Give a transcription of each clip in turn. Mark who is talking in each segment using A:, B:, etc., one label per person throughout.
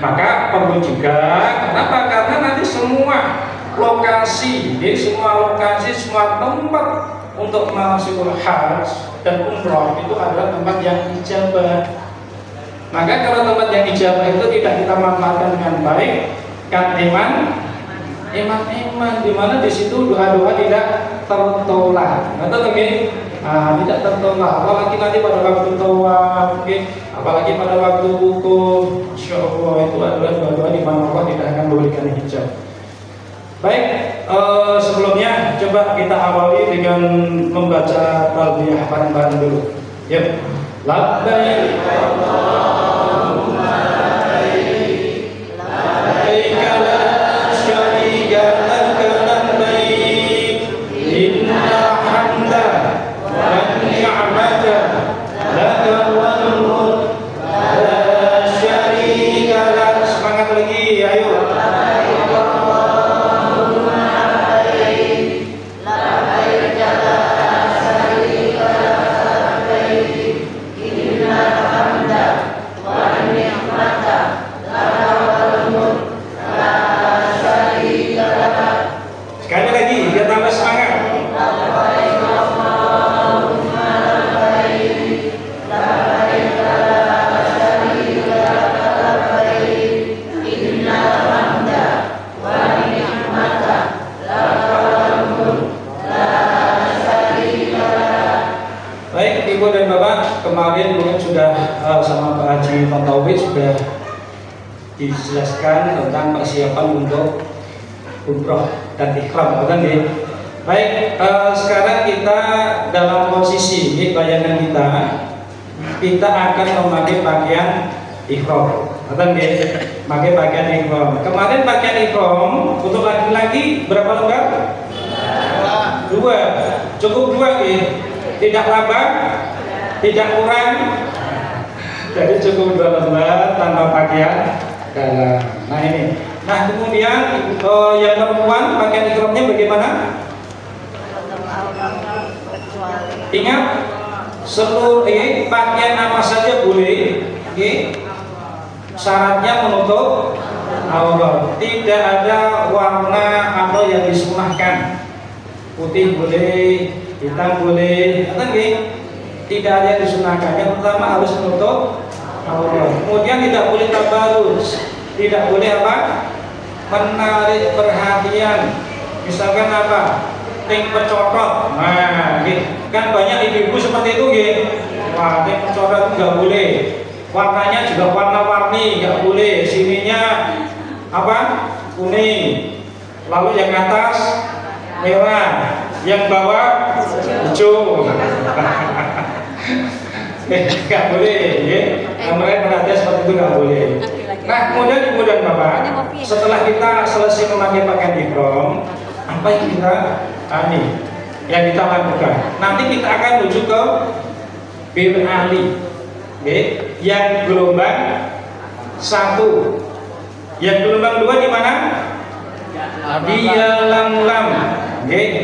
A: Maka perlu juga, kenapa? Karena nanti semua lokasi, semua tempat untuk manasikul hajj dan umroh itu adalah tempat yang ijabah. Maka kalau tempat yang ijabah itu tidak kita manfaatkan dengan baik, kan iman, di mana di situ doa-doa tidak tertolak. Atau lagi tidak tertolak, apalagi nanti pada waktu tawaf, apalagi pada waktu wukuf, insya Allah itu adalah doa-doa di mana Allah tidak akan memberikan hijab. Baik, sebelumnya coba kita awali dengan membaca talbiyah bareng-bareng dulu. Yuk, labbaik Allahumma labbaik, labbaik la syarika laka labbaik, innal hamda wan ni'mata laka wal mulk la syarika lak. Semangat lagi, ayo. Kemarin mungkin sudah sama Pak Haji Tontowi sudah dijelaskan tentang persiapan untuk umroh dan ikhram, betul nggih? Baik, sekarang kita dalam posisi ini, bayangan kita akan memakai pakaian ikhram, betul nggih? Pakai pakaian ikhram. Kemarin pakaian ikhram untuk laki-laki berapa lembar? 2. Cukup 2 nggih? Tidak tambah, tidak kurang, jadi cukup 2 lembar tanpa pakaian dalam. Nah ini, nah kemudian yang perempuan pakaian ikhramnya bagaimana? Ingat, seluruh pakaian apa saja boleh, syaratnya menutup aurat, tidak ada warna atau yang disunahkan, putih boleh, hitam boleh, tidak ada yang disunahkan. Yang pertama harus menutup aurat. Kemudian tidak boleh tabarruj, tidak boleh apa? Menarik perhatian. Misalkan apa? Ting pecotot. Nah, kan banyak ibu-ibu seperti itu, wah, ting pecotot nggak boleh. Warnanya juga warna-warni, nggak boleh. Sininya apa? Kuning. Lalu yang atas merah, yang bawah hijau. Nggak boleh, mereka perhatian seperti itu nggak boleh. Nah, kemudian ibu dan bapak, setelah kita selesai memakai pakaian ihram, apa yang kita lakukan? Nanti kita akan menuju ke Bir Ali, yang gelombang 1. Yang gelombang 2 di mana? Di Yalamlam,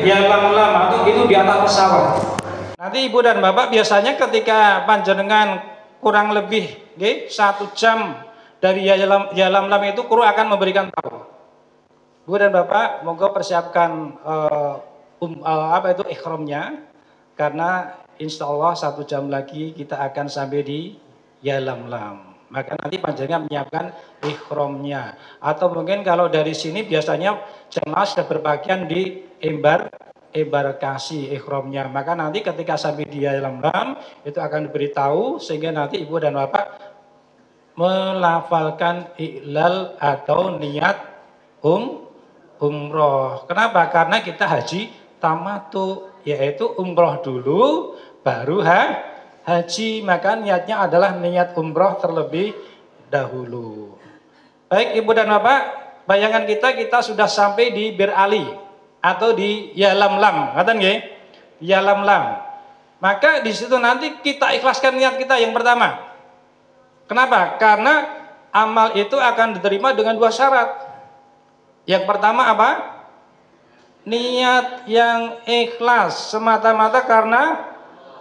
A: Yalamlam atau itu di atas pesawat. Nanti ibu dan bapak biasanya ketika panjenengan kurang lebih 1 jam dari Yalamlam itu kru akan memberikan tahu. Ibu dan bapak moga persiapkan ikhramnya, karena insya Allah 1 jam lagi kita akan sampai di Yalamlam. Maka nanti panjenengan menyiapkan ikhramnya. Atau mungkin kalau dari sini biasanya jemaah sudah berpakaian di embarkasi ikhramnya. Maka nanti ketika sampai di Yalamlam itu akan diberitahu, sehingga nanti ibu dan bapak melafalkan ihlal atau niat umroh. Kenapa? Karena kita haji tamattu, yaitu umroh dulu baru haji. Maka niatnya adalah niat umroh terlebih dahulu. Baik ibu dan bapak, bayangan kita sudah sampai di Bir Ali atau di Yalamlam, katakan nggih? Yalamlam. Maka di situ nanti kita ikhlaskan niat kita yang pertama. Kenapa? Karena amal itu akan diterima dengan 2 syarat. Yang pertama apa? Niat yang ikhlas semata-mata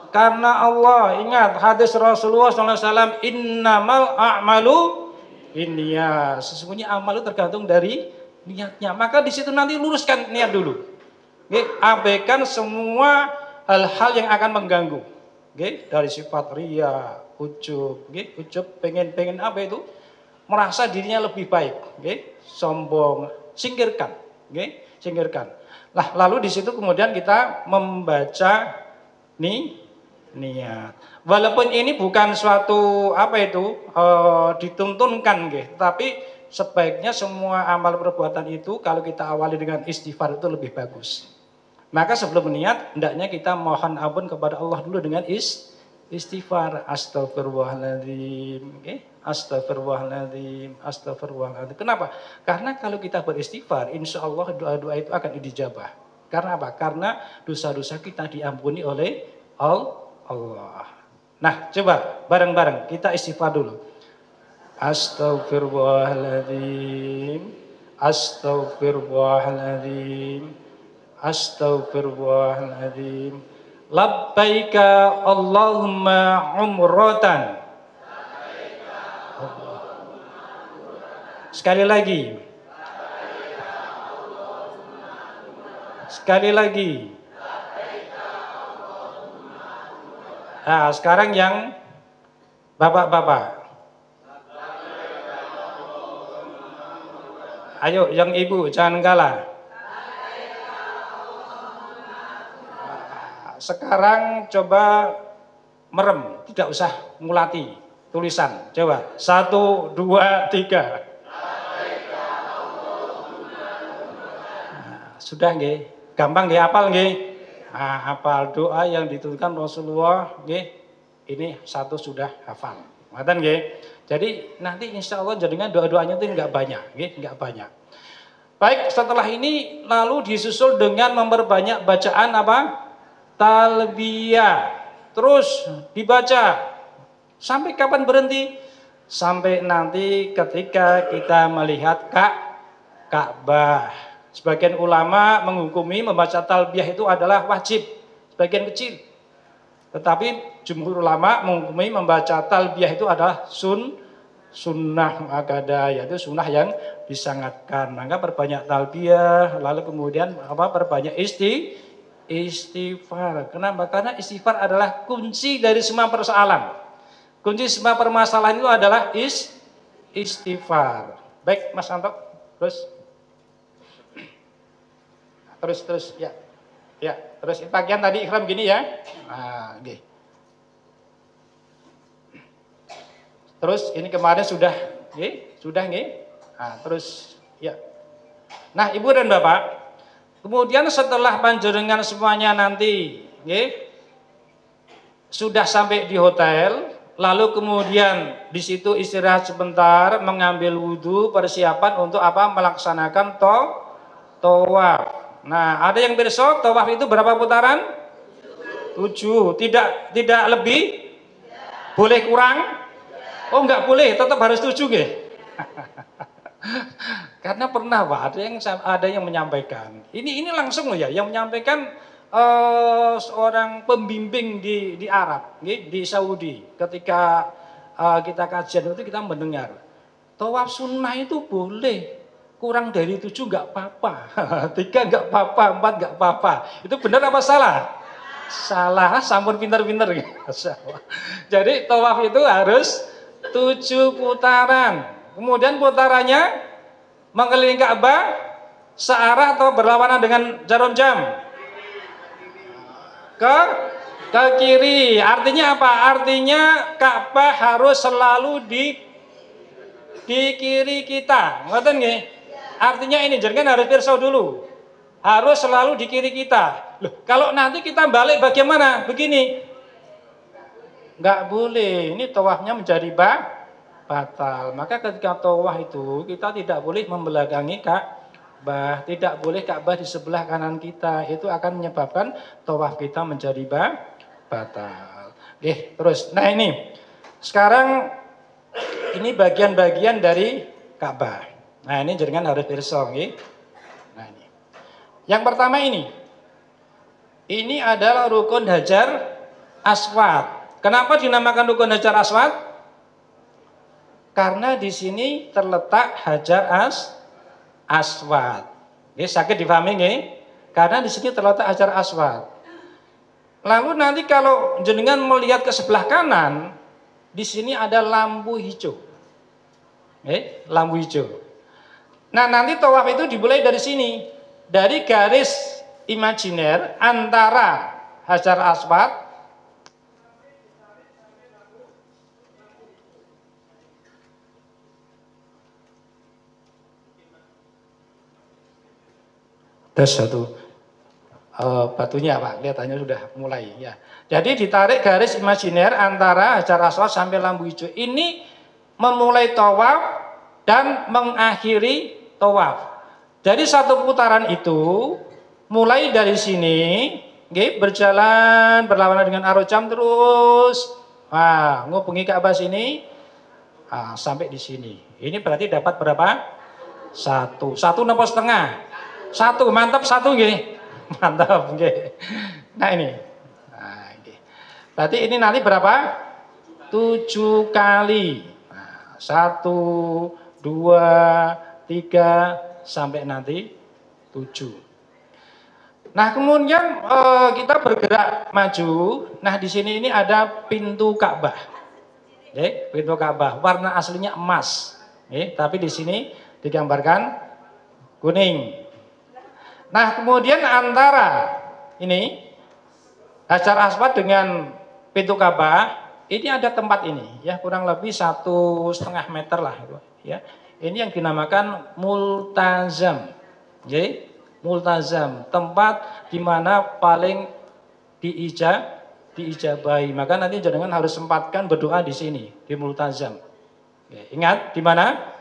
A: karena Allah. Ingat hadis Rasulullah SAW, innamal a'malu Ini ya, sesungguhnya amal itu tergantung dari niatnya. Maka di situ nanti luruskan niat dulu. Oke, abaikan semua hal-hal yang akan mengganggu. Oke, dari sifat ria, ujub, oke, ujub pengen apa itu? Merasa dirinya lebih baik, oke, sombong, singkirkan, oke, singkirkan. Lah, lalu di situ kemudian kita membaca niat. Walaupun ini bukan suatu apa itu dituntunkan, gitu, tapi sebaiknya semua amal perbuatan itu kalau kita awali dengan istighfar itu lebih bagus. Maka sebelum niat, hendaknya kita mohon ampun kepada Allah dulu dengan istighfar. Astagfirullahaladzim, astagfirullahaladzim, astagfirullahaladzim. Kenapa? Karena kalau kita beristighfar, insya Allah doa-doa itu akan dijabah. Karena apa? Karena dosa-dosa kita diampuni oleh Allah. Nah, coba bareng-bareng kita istighfar dulu. Astagfirullahaladzim, astagfirullahaladzim, astagfirullahaladzim. Labbaika Allahumma umratan. Sekali lagi. Sekali lagi. Nah, sekarang yang bapak-bapak. Ayo, yang ibu jangan kalah. Sekarang coba merem, tidak usah ngulati tulisan. Coba 1, 2, 3. Nah, sudah nggih? Gampang nggih, hafal nggih? Nah, hafal doa yang dituturkan Rasulullah nggih. Ini satu sudah hafal. Ngoten nggih? Jadi nanti insya Allah jadinya doa-doanya itu enggak banyak, nggih, enggak banyak. Baik, setelah ini lalu disusul dengan memperbanyak bacaan apa? Talbiyah. Terus dibaca sampai kapan berhenti? Sampai nanti ketika kita melihat Ka'bah. Sebagian ulama menghukumi membaca talbiyah itu adalah wajib, sebagian kecil. Tetapi jumhur ulama menghukumi membaca talbiyah itu adalah sunnah muakkadah, yaitu sunnah yang disangatkan. Maka perbanyak talbiyah, lalu kemudian perbanyak istighfar. Kenapa? Karena istighfar adalah kunci dari semua persoalan. Kunci semua permasalahan itu adalah istighfar. Baik, Mas Anto, terus ya. Ya, terus bagian tadi ikhram gini ya. Nah, okay. Terus ini kemarin sudah nggih. Nah, terus ya. Nah, Ibu dan Bapak, kemudian setelah panjenengan semuanya nanti sudah sampai di hotel, lalu kemudian di situ istirahat sebentar, mengambil wudhu, persiapan untuk apa? Melaksanakan tawaf. Nah, ada yang besok tawaf itu berapa putaran? 7. Tidak lebih? Boleh kurang? Oh, enggak boleh, tetap harus 7 nggih. Karena pernah Pak, ada yang menyampaikan. Ini langsung loh ya, yang menyampaikan seorang pembimbing di Arab, di Saudi. Ketika kita kajian itu kita mendengar tawaf sunnah itu boleh. Kurang dari 7 nggak apa-apa, 3 nggak apa-apa, 4 nggak apa-apa. Itu benar apa salah? Salah, sampun pintar-pintar. Jadi tawaf itu harus 7 putaran. Kemudian putarannya mengelilingi Ka'bah searah atau berlawanan dengan jarum jam? Ke kiri. Artinya apa? Artinya Ka'bah harus selalu di kiri kita. Ngoten nggih? Artinya ini jangan harus pirsa dulu. Harus selalu di kiri kita. Loh, kalau nanti kita balik bagaimana? Begini. Enggak boleh. Ini tawafnya menjadi batal. Maka ketika tawaf itu kita tidak boleh membelakangi Ka'bah, tidak boleh Ka'bah di sebelah kanan kita. Itu akan menyebabkan tawaf kita menjadi batal. Oke, terus. Nah, ini. Sekarang ini bagian-bagian dari Ka'bah. Nah, ini jenengan harus pirsa nggih. Nah, ini. Yang pertama ini. Ini adalah rukun Hajar Aswad. Kenapa dinamakan rukun Hajar Aswad? Karena di sini terletak Hajar Aswad. Ini sakit difahami nggih? Karena di sini terletak Hajar Aswad. Lalu nanti kalau jenengan melihat ke sebelah kanan, di sini ada lampu hijau. Lampu hijau. Nah, nanti tawaf itu dimulai dari sini, dari garis imajiner antara Hajar Aswad satu batunya Pak, kelihatannya sudah mulai ya. Jadi ditarik garis imajiner antara Hajar Aswad sampai lampu hijau. Ini memulai tawaf dan mengakhiri tawaf. Jadi satu putaran itu mulai dari sini, berjalan berlawanan dengan arah jam terus, ngubungi Ka'bah sini, sampai di sini. Ini berarti dapat berapa? Satu napa setengah? Satu, mantap satu nggih. Mantap nggih. Nah ini. Nah, nggih. Berarti ini nanti berapa? 7 kali. Nah, 1, 2, 3 sampai nanti 7. Nah, kemudian kita bergerak maju. Nah, di sini ini ada pintu Ka'bah. Pintu Ka'bah. Warna aslinya emas. Tapi di sini digambarkan kuning. Nah, kemudian antara ini Hajar Aswad dengan pintu Ka'bah ini ada tempat ini, ya kurang lebih 1,5 meter lah, ya. Ini yang dinamakan multazam, multazam, tempat di mana paling diijabahi. Maka nanti jangan harus sempatkan berdoa di sini, di multazam. Ingat di mana?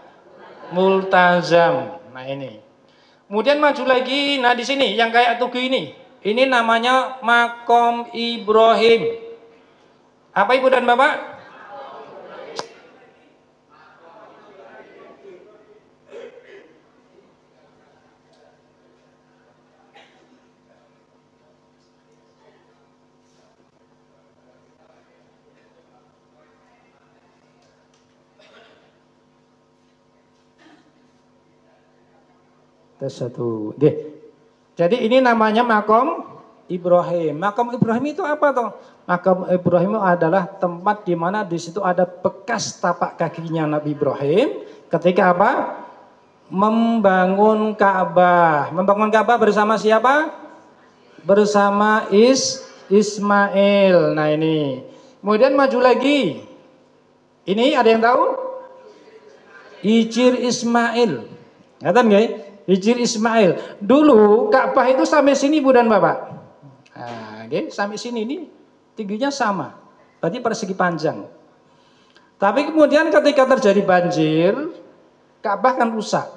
A: Multazam. Nah ini. Kemudian maju lagi, nah di sini yang kayak tugu ini namanya Makom Ibrahim. Apa Ibu dan Bapak? Satu. Jadi ini namanya Makom Ibrahim. Makom Ibrahim itu apa toh? Makom Ibrahim adalah tempat di mana di situ ada bekas tapak kakinya Nabi Ibrahim ketika apa? Membangun Ka'bah. Membangun Ka'bah bersama siapa? Bersama Ismail. Nah ini. Kemudian maju lagi. Ini ada yang tahu? Hijir Ismail. Ngerti nggih? Hijir Ismail. Dulu Ka'bah itu sampai sini Bu dan Bapak. Nah, sampai sini ini tingginya sama. Berarti persegi panjang. Tapi kemudian ketika terjadi banjir, Ka'bah kan rusak.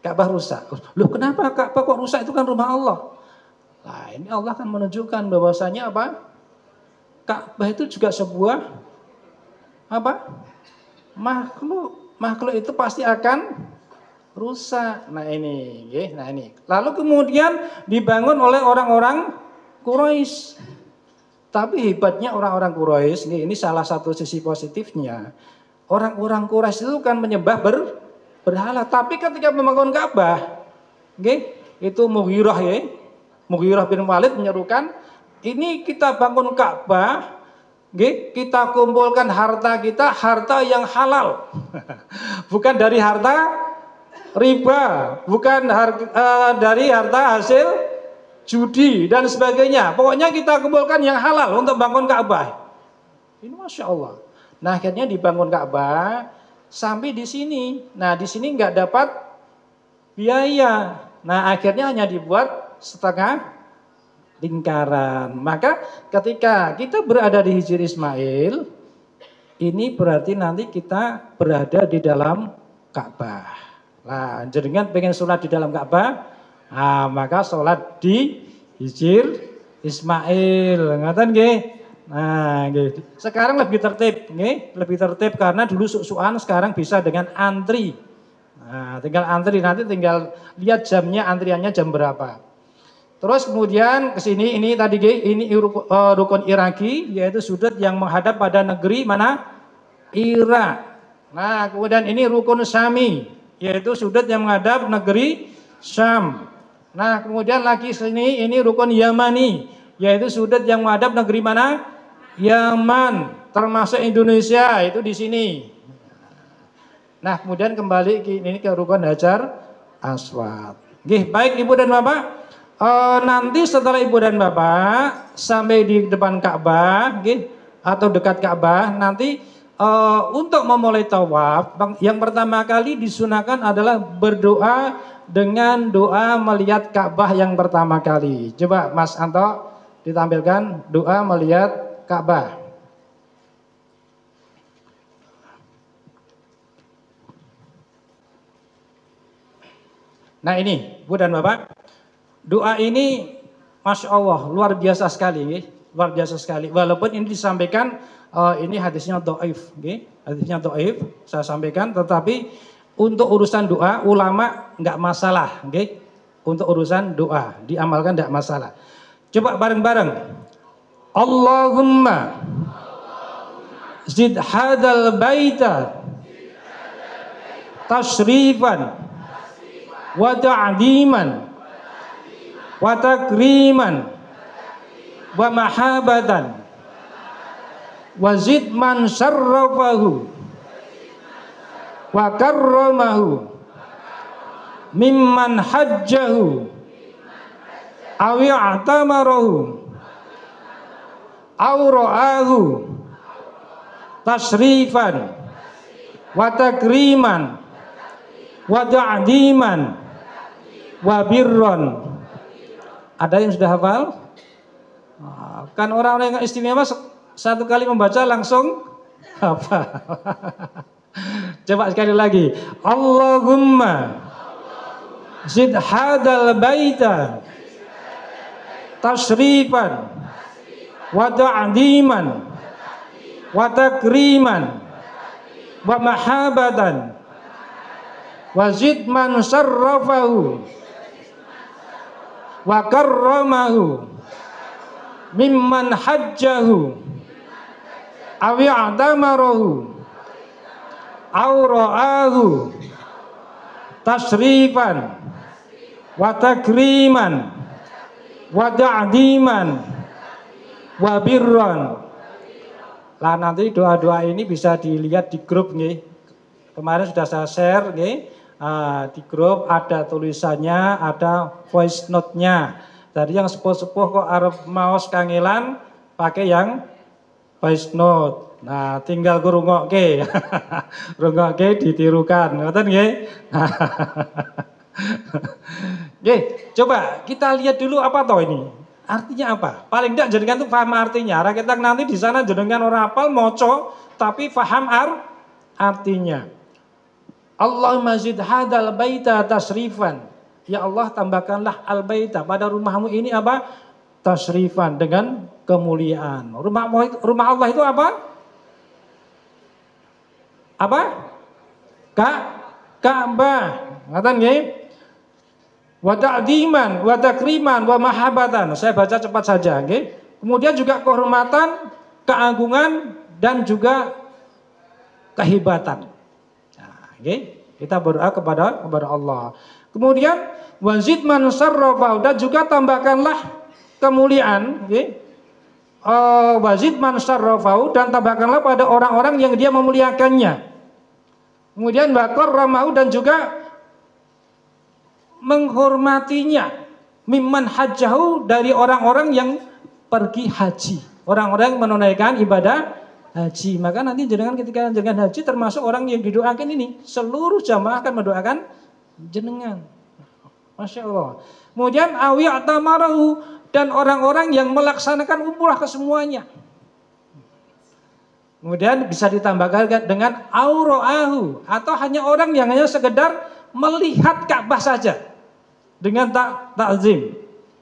A: Ka'bah rusak. Loh kenapa Ka'bah kok rusak? Itu kan rumah Allah. Nah, ini Allah kan menunjukkan bahwasanya apa? Ka'bah itu juga sebuah apa? Makhluk itu pasti akan rusak. Nah ini. Lalu kemudian dibangun oleh orang-orang Quraisy. Tapi hebatnya orang-orang Quraisy, ini salah satu sisi positifnya. Orang-orang Quraisy itu kan menyembah berhala. Tapi ketika membangun Ka'bah, itu Mughirah bin Walid menyerukan, ini kita bangun Ka'bah, kita kumpulkan harta kita, harta yang halal. Bukan dari harta riba, bukan dari harta hasil judi dan sebagainya. Pokoknya kita kumpulkan yang halal untuk bangun Ka'bah. Ini Masya Allah. Nah akhirnya dibangun Ka'bah sampai di sini. Nah di sini nggak dapat biaya. Nah akhirnya hanya dibuat setengah lingkaran. Maka ketika kita berada di Hijir Ismail, ini berarti nanti kita berada di dalam Ka'bah. Nah, jenengan pengen sholat di dalam Ka'bah, maka sholat di Hijir Ismail, ngaten nggih. Nah, nggih. Sekarang lebih tertib, nggih, lebih tertib karena dulu suk-sukan, sekarang bisa dengan antri. Nah, tinggal antri, nanti tinggal lihat jamnya, antriannya jam berapa. Terus kemudian ke sini ini tadi ini rukun iraki, yaitu sudut yang menghadap pada negeri mana?
B: Irak. Nah, kemudian ini rukun Syami, yaitu sudut yang menghadap negeri Syam. Nah, kemudian lagi sini ini rukun Yamani, yaitu sudut yang menghadap negeri mana? Yaman, termasuk Indonesia itu di sini. Nah, kemudian kembali ini ke rukun Hajar Aswad. Oke, baik Ibu dan Bapak. Nanti setelah Ibu dan Bapak sampai di depan Ka'bah, atau dekat Ka'bah, nanti untuk memulai tawaf, yang pertama kali disunahkan adalah berdoa dengan doa melihat Ka'bah yang pertama kali. Coba Mas Anto ditampilkan doa melihat Ka'bah. Nah ini, Bu dan Bapak, doa ini Masya Allah luar biasa sekali, luar biasa sekali. Walaupun ini disampaikan, ini hadisnya dhaif, hadisnya dhaif, saya sampaikan. Tetapi untuk urusan doa ulama nggak masalah, untuk urusan doa diamalkan nggak masalah. Coba bareng-bareng. Allahumma zid hadal baita tashrifan wa ta'diman wa takriman wa mahabatan wa zid man syarrafahu wa karramahu mimman hajjahu aw i'tamarahu aw ra'ahu tashrifan wa takriman wa ta'diman wa birron. Ada yang sudah hafal? Kan orang-orang yang istimewa satu kali membaca langsung hafal. Coba sekali lagi. Allahumma zid hadal baita tashrifan wa ta'diman wa takriman wa mahabatan wa zid man syarrafahu wa karramahu mimman hajjahu aw i'tamarahu aw ra'ahu tashrifan wa takriman wa ta'diman wa birran. Lah nanti doa-doa ini bisa dilihat di grup nggih. Kemarin sudah saya share nggih. Di grup ada tulisannya, ada voice note-nya. Jadi yang sepuh-sepuh kok arep maos kangelan pakai yang voice note. Nah, tinggal ngrungokke. Ngrungokke ditirukan, ngoten nggih. Nggih, coba kita lihat dulu apa toh ini. Artinya apa? Paling tidak jenengan tuh paham artinya. Rakyat nanti di sana jenengan ora hafal maca tapi paham artinya. Allahumma zid hadal baita tasrifan. Ya Allah, tambahkanlah al-baita pada rumahmu ini apa? Tasrifan, dengan kemuliaan. Rumah Allah itu apa? Apa? Ka'bah. Ngaten nggih? Wa ta'diman, wa takriman, wa mahabatan. Saya baca cepat saja, nggih. Kemudian juga kehormatan, keagungan dan juga kehebatan. Okay. Kita berdoa kepada Allah. Kemudian wazid man syarrafa, dan juga tambahkanlah kemuliaan, okay. Wazid man syarrafa, dan tambahkanlah pada orang-orang yang dia memuliakannya. Kemudian bakar ramahu, dan juga menghormatinya, mimman hajjahu, dari orang-orang yang pergi haji, orang-orang yang menunaikan ibadah haji. Maka nanti jenengan ketika jenengan haji termasuk orang yang didoakan ini. Seluruh jamaah akan mendoakan jenengan. Masya Allah. Kemudian awi atamarahu, dan orang-orang yang melaksanakan umrah ke semuanya. Kemudian bisa ditambahkan dengan auroahu, atau hanya orang yang hanya sekedar melihat Ka'bah saja dengan takzim.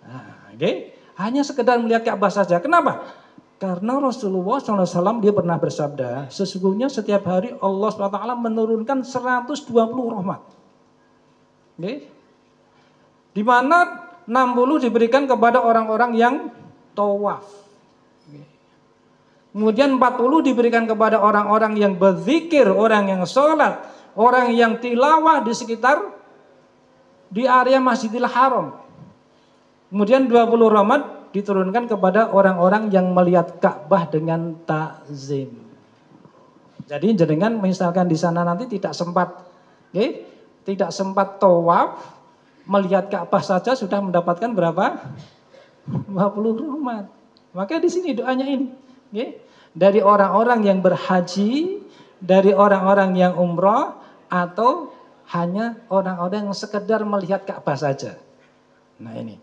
B: Nah, okay. Hanya sekedar melihat Ka'bah saja. Kenapa? Karena Rasulullah SAW dia pernah bersabda, sesungguhnya setiap hari Allah SWT menurunkan 120 rahmat. Okay. Di mana 60 diberikan kepada orang-orang yang tawaf. Okay. Kemudian 40 diberikan kepada orang-orang yang berzikir, orang yang sholat, orang yang tilawah di sekitar di area Masjidil Haram. Kemudian 20 rahmat diturunkan kepada orang-orang yang melihat Ka'bah dengan takzim. Jadi jenengan misalkan di sana nanti tidak sempat tawaf, melihat Ka'bah saja sudah mendapatkan berapa? 20 rahmat. Maka di sini doanya ini. Dari orang-orang yang berhaji, dari orang-orang yang umrah, atau hanya orang-orang yang sekedar melihat Ka'bah saja. Nah ini.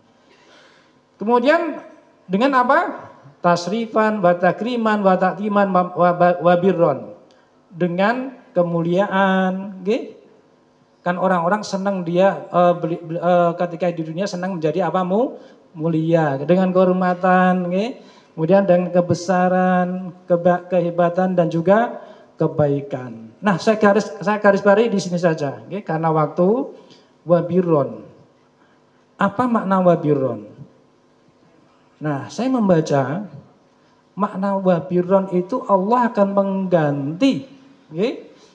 B: Kemudian dengan apa? Tasrifan, wa takriman, wa ta'timan, wa birron. Dengan kemuliaan, kan orang-orang senang dia ketika di dunia senang menjadi apa? Mulia. Dengan kehormatan, kemudian dengan kebesaran, kehebatan dan juga kebaikan. Nah, saya garis bawahi di sini saja, karena waktu. Wabirron. Apa makna wabirron? Nah, saya membaca makna wabirron itu Allah akan mengganti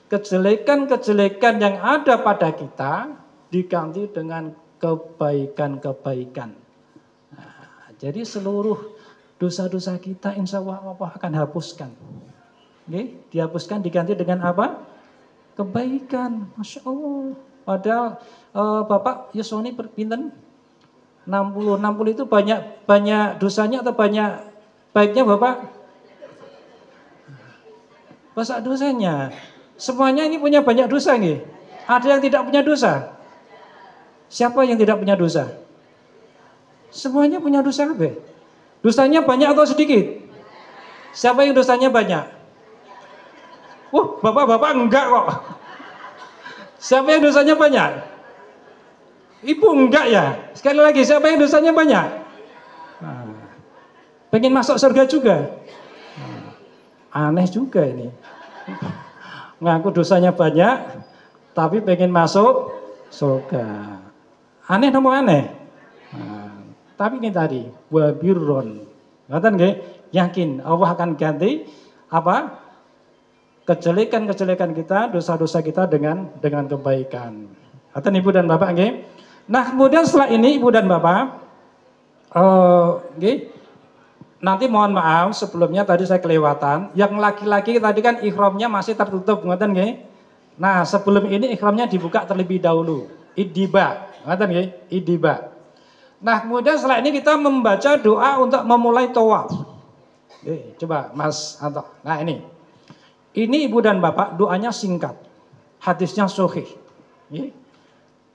B: kejelekan-kejelekan yang ada pada kita diganti dengan kebaikan-kebaikan. Nah, jadi seluruh dosa-dosa kita insya Allah akan hapuskan. Dihapuskan diganti dengan apa? Kebaikan. Masya Allah. Padahal Bapak Yusoni pinten? 60 itu banyak dosanya atau banyak baiknya Bapak? Banyak dosanya. Semuanya ini punya banyak dosa nih. Ada yang tidak punya dosa? Siapa yang tidak punya dosa? Semuanya punya dosa apa? Dosanya banyak atau sedikit? Siapa yang dosanya banyak? Bapak-bapak enggak kok. Siapa yang dosanya banyak? Ibu enggak ya? Sekali lagi, siapa yang dosanya banyak? Pengen masuk surga juga? Aneh juga ini. Ngaku dosanya banyak, tapi pengen masuk surga. Aneh nomor aneh. Tapi ini tadi, wabirron. Ngerti nggih? Yakin Allah akan ganti apa? Kejelekan-kejelekan kita, dosa-dosa kita dengan kebaikan. Ngerti Ibu dan Bapak nggih? Nah, kemudian setelah ini Ibu dan Bapak, nanti mohon maaf sebelumnya tadi saya kelewatan. Yang laki-laki tadi kan ihramnya masih tertutup, ngoten nggih? Nah, sebelum ini ihramnya dibuka terlebih dahulu. Iddiba, ngoten nggih? Iddiba. Nah, kemudian setelah ini kita membaca doa untuk memulai tawaf. Coba Mas Anto. Nah, ini Ibu dan Bapak doanya singkat. Hadisnya sahih.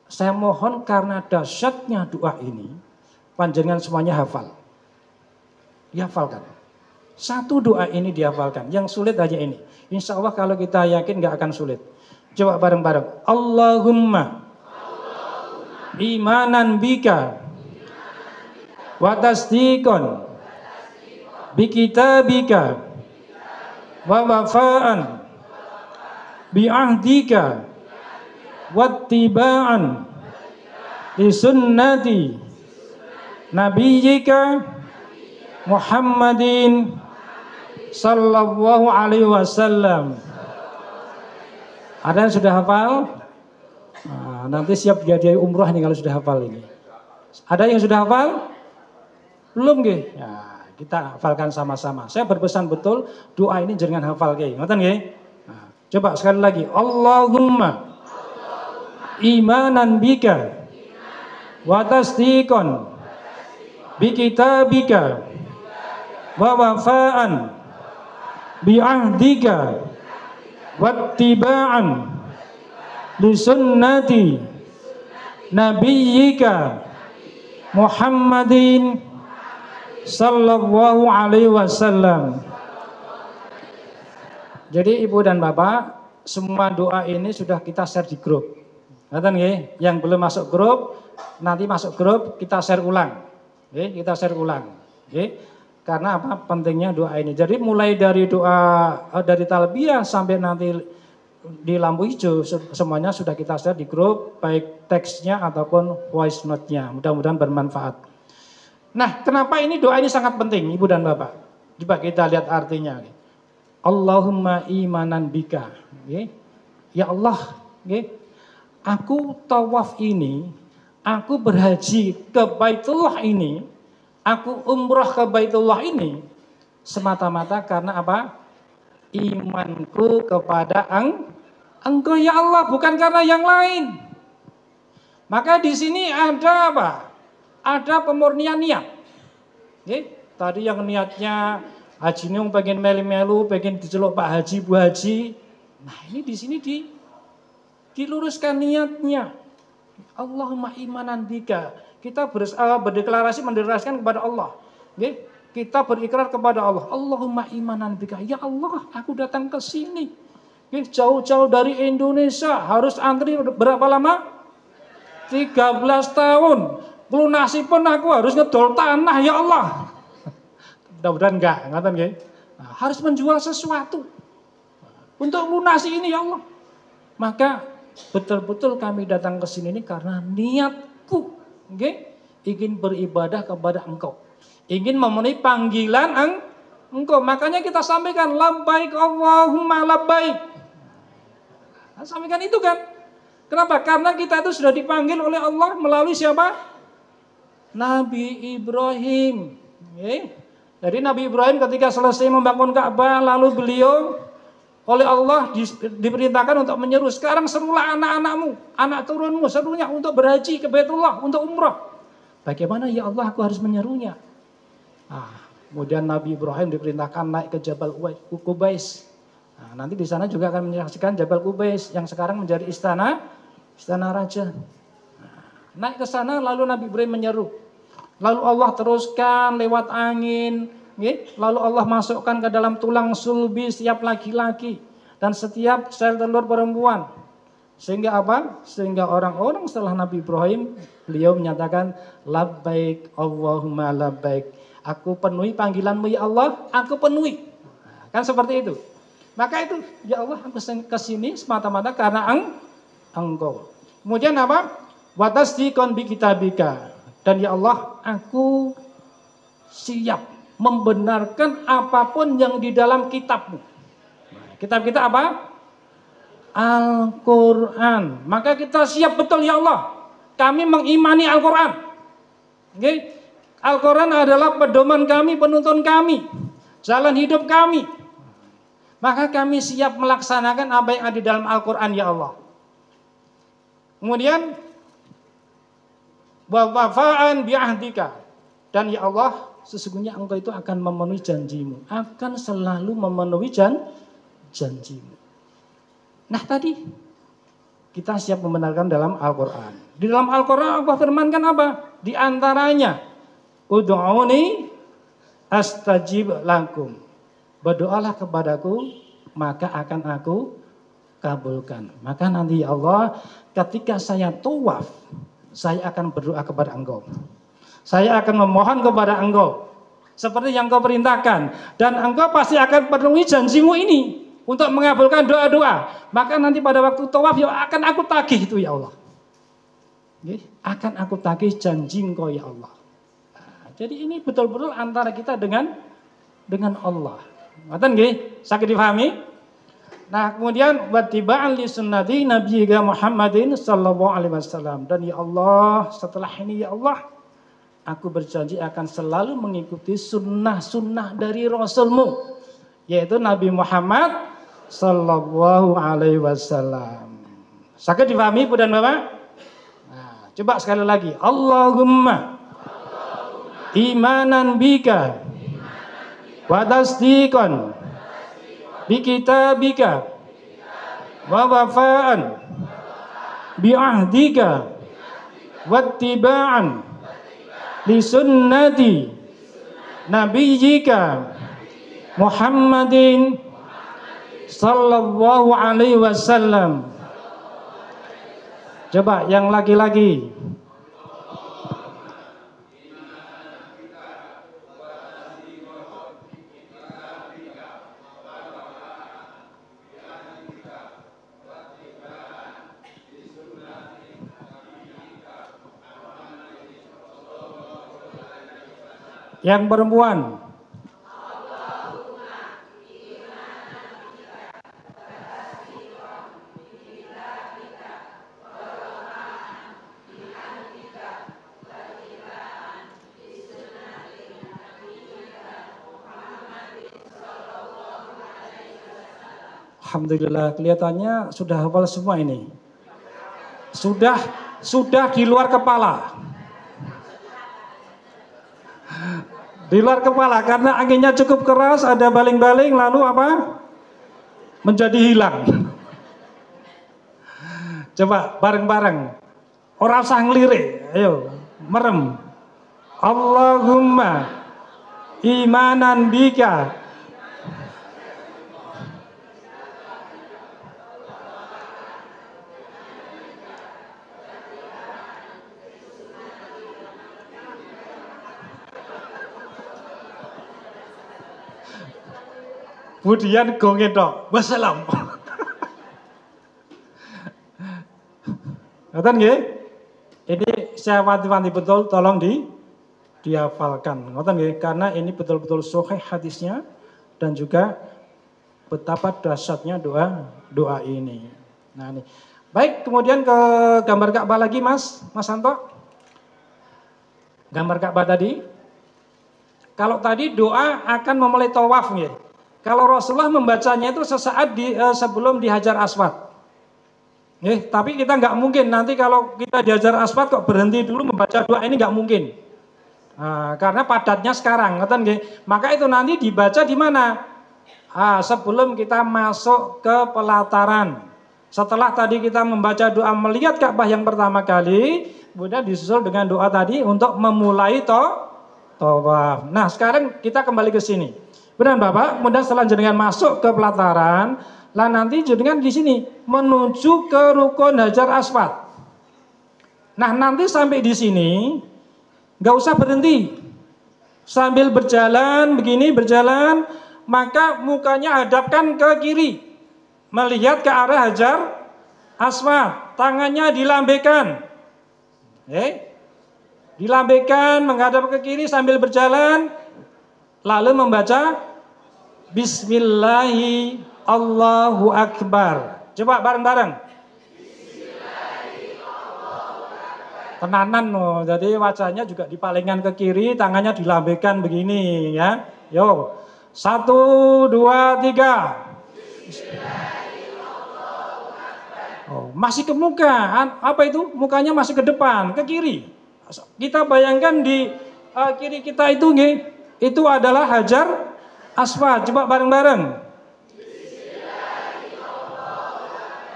B: Saya mohon karena dahsyatnya doa ini, panjenengan semuanya hafal. Dihafalkan. Satu doa ini dihafalkan. Yang sulit hanya ini. Insya Allah kalau kita yakin gak akan sulit. Coba bareng-bareng. Allahumma imanan bika wa tasdiqan bi kitabika wa wafa'an bi ahdika wattiba'an li sunnati nabiyyika Muhammadin sallallahu alaihi wasallam. Ada yang sudah hafal? Nah, nanti siap jadi umrah nih kalau sudah hafal ini. Ada yang sudah hafal? Belum nggih? Ya, kita hafalkan sama-sama. Saya berpesan betul doa ini jangan hafal nggih. Ngoten nggih? Nah, coba sekali lagi. Allahumma imanan bika wa tasdiqan bi kitabika wa wafa'an bi ahdika wattiba'an li sunnati nabiyyika Muhammadin sallallahu alaihi wasallam. Jadi Ibu dan Bapak, semua doa ini sudah kita share di grup. Ngerti nggih? Yang belum masuk grup, nanti masuk grup kita share ulang. Nggih, kita share ulang. Nggih. Karena apa? Pentingnya doa ini. Jadi mulai dari doa dari talbiyah sampai nanti di lampu hijau semuanya sudah kita share di grup, baik teksnya ataupun voice note-nya. Mudah-mudahan bermanfaat. Nah, kenapa ini doa ini sangat penting, Ibu dan Bapak? Coba kita lihat artinya. Allahumma imanan bika. Ya Allah, aku tawaf ini, aku berhaji ke Baitullah ini, aku umrah ke Baitullah ini, semata-mata karena apa? Imanku kepada Engkau ya Allah, bukan karena yang lain. Maka di sini ada apa? Ada pemurnian niat. Tadi yang niatnya haji ini pengen melu-melu, pengen diceluk Pak Haji, Bu Haji. Nah ini di sini diluruskan niatnya. Allahumma imanan bika. Kita berdeklarasi mendeklarasikan kepada Allah. Kita berikrar kepada Allah. Allahumma imanan bika. Ya Allah, aku datang ke sini. Jauh-jauh dari Indonesia. Harus antri berapa lama? 13 tahun. Lunasi pun aku harus ngedol tanah ya Allah. Mudah-mudahan enggak, ngaten nggih. Nah, harus menjual sesuatu. Untuk lunasi ini ya Allah. Maka betul-betul kami datang ke sini ini karena niatku, ingin beribadah kepada Engkau, ingin memenuhi panggilan Engkau. Makanya kita sampaikan labbaik Allahumma labbaik. Nah, sampaikan itu kan. Kenapa? Karena kita itu sudah dipanggil oleh Allah melalui siapa? Nabi Ibrahim. Jadi Nabi Ibrahim ketika selesai membangun Ka'bah, lalu beliau oleh Allah diperintahkan untuk menyeru, sekarang serulah anak-anakmu, anak turunmu, serunya untuk berhaji ke Baitullah, untuk umrah. Bagaimana ya Allah aku harus menyerunya? Kemudian Nabi Ibrahim diperintahkan naik ke Jabal Qubais. Nah, nanti di sana juga akan menyaksikan Jabal Qubais yang sekarang menjadi istana raja. Naik ke sana lalu Nabi Ibrahim menyeru. Lalu Allah teruskan lewat angin. Lalu Allah masukkan ke dalam tulang sulbi setiap laki-laki dan setiap sel telur perempuan. Sehingga apa? Sehingga orang-orang setelah Nabi Ibrahim, beliau menyatakan labbaik Allahumma labbaik. Aku penuhi panggilanmu ya Allah, aku penuhi. Kan seperti itu. Maka itu ya Allah aku kesini semata-mata karena Engkau. Kemudian apa? Wa tasdiqan bi kitabika. Dan ya Allah, aku siap membenarkan apapun yang di dalam kitabmu. Kitab kita apa? Al-Quran. Maka kita siap betul ya Allah. Kami mengimani Al-Quran. Al-Quran adalah pedoman kami, penuntun kami. Jalan hidup kami. Maka kami siap melaksanakan apa yang ada di dalam Al-Quran ya Allah. Kemudian wa wafa'an bi'ahdika. Dan ya Allah, sesungguhnya Engkau itu akan memenuhi janjimu. Akan selalu memenuhi janjimu. Nah tadi, kita siap membenarkan dalam Al-Quran. Di dalam Al-Quran Allah firmankan apa? Di antaranya, ud'uni astajib lakum. Berdoalah kepadaku, maka akan aku kabulkan. Maka nanti ya Allah, ketika saya tawaf, saya akan berdoa kepada Engkau. Saya akan memohon kepada Engkau seperti yang Engkau perintahkan, dan Engkau pasti akan penuhi janjimu ini untuk mengabulkan doa-doa. Maka nanti pada waktu tawaf ya akan aku tagih itu ya Allah. Akan aku tagih janji Engkau ya Allah. Nah, jadi ini betul-betul antara kita dengan Allah. Ngoten nggih? Saged dipahami? Nah, kemudian wattiba'an li sunnati nabiyika Muhammadin sallallahu alaihi wasallam. Dan ya Allah, setelah ini ya Allah, aku berjanji akan selalu mengikuti sunnah-sunnah dari Rasulmu, yaitu Nabi Muhammad sallallahu alaihi wasallam. Saged dipahami Bu dan Bapak? Nah, coba sekali lagi. Allahumma imanan bika wa tasdiqan bi kitabika wa wafa'an bi ahdika wattiba'an li sunnati nabiyyika Muhammadin sallallahu alaihi wasallam. Coba yang laki-laki. Yang perempuan. Alhamdulillah kelihatannya sudah hafal semua ini. Sudah di luar kepala. Di luar kepala karena anginnya cukup keras, ada baling-baling lalu apa? Menjadi hilang. Coba bareng-bareng. Ora usah ngelirik, ayo merem. Allahumma imanan bika. Kemudian gonge tok. Wassalam. Ngoten nggih? Ini saya wanti-wanti betul, tolong dihafalkan. Ngoten nggih? Karena ini betul-betul sahih hadisnya dan juga betapa dahsyatnya doa ini. Nah, ini. Baik, kemudian ke gambar Ka'bah lagi, Mas Santo. Gambar Ka'bah tadi. Kalau tadi doa akan memulai tawaf nggih. Kalau Rasulullah membacanya itu sesaat sebelum di Hajar Aswad. Tapi kita nggak mungkin nanti kalau kita di Hajar Aswad kok berhenti dulu membaca doa ini nggak mungkin. Karena padatnya sekarang, maka itu nanti dibaca di mana? Sebelum kita masuk ke pelataran. Setelah tadi kita membaca doa melihat Ka'bah yang pertama kali, kemudian disusul dengan doa tadi untuk memulai tawaf. Nah, sekarang kita kembali ke sini. Benar Bapak, kemudian setelah jenengan masuk ke pelataran, lah nanti jenengan di sini menuju ke rukun Hajar Aswad. Nah nanti sampai di sini nggak usah berhenti, sambil berjalan begini berjalan, maka mukanya hadapkan ke kiri, melihat ke arah Hajar Aswad, tangannya dilambaikan, dilambaikan menghadap ke kiri sambil berjalan. Lalu membaca Bismillahi Allahu Akbar. Coba bareng-bareng. Tenanan loh. Jadi wajahnya juga dipalingkan ke kiri, tangannya dilambaikan begini ya. Yo. 1, 2, 3. Oh, masih ke muka. Apa itu? Mukanya masih ke depan, ke kiri. Kita bayangkan di kiri kita itu nih. Itu adalah Hajar Aswad. Coba bareng-bareng.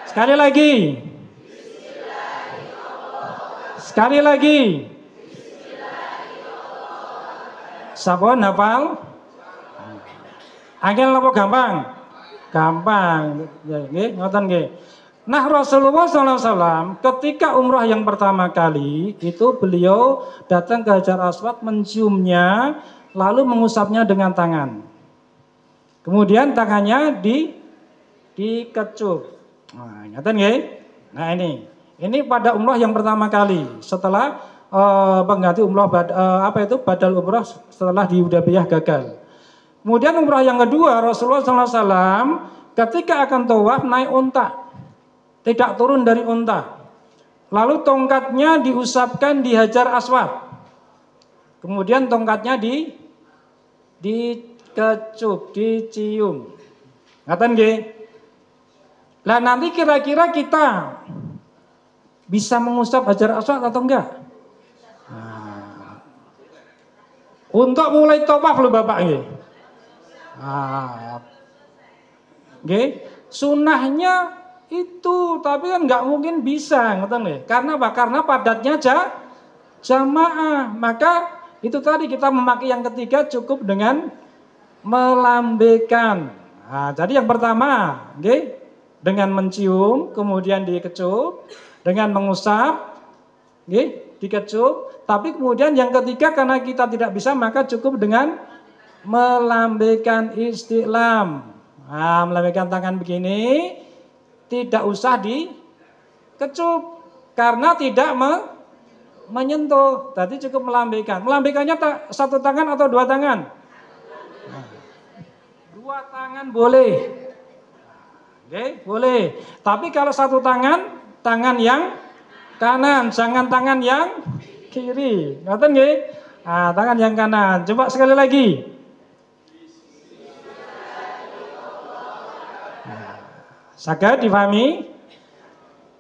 B: Sekali lagi. Sekali lagi. Sabon hafal? Angel apa gampang? Gampang. Nggih, ngoten nggih. Nah, Rasulullah SAW ketika umrah yang pertama kali itu beliau datang ke Hajar Aswad menciumnya, lalu mengusapnya dengan tangan. Kemudian tangannya dikecup. Nah, ingatkan nggih? Nah, ini pada umrah yang pertama kali setelah pengganti umrah badal umrah setelah di Hudaybiyah gagal. Kemudian umrah yang kedua Rasulullah SAW ketika akan tawaf naik unta, tidak turun dari unta. Lalu tongkatnya diusapkan di Hajar Aswad. Kemudian tongkatnya dikecup, dicium. Ngaten nggih? Lah nanti kira-kira kita bisa mengusap Hajar Aswad atau enggak? Nah, untuk mulai tawaf lho Bapak nggih. Nggih, sunahnya itu tapi kan enggak mungkin bisa, ngoten nggih. Karena apa? Karena padatnya jamaah. Maka itu tadi kita memakai yang ketiga cukup dengan melambaikan. Nah, jadi yang pertama, okay, dengan mencium, kemudian dikecup, dengan mengusap, okay, dikecup. Tapi kemudian yang ketiga karena kita tidak bisa maka cukup dengan melambaikan istilam. Nah, melambaikan tangan begini, tidak usah dikecup karena tidak menyentuh, tadi cukup melambaikan. Melambaikannya satu tangan atau dua tangan? Dua tangan boleh. Oke, boleh. Tapi kalau satu tangan, tangan yang kanan, jangan tangan yang kiri. Ngerti nggih? Nah, tangan yang kanan. Coba sekali lagi. Saged difahami?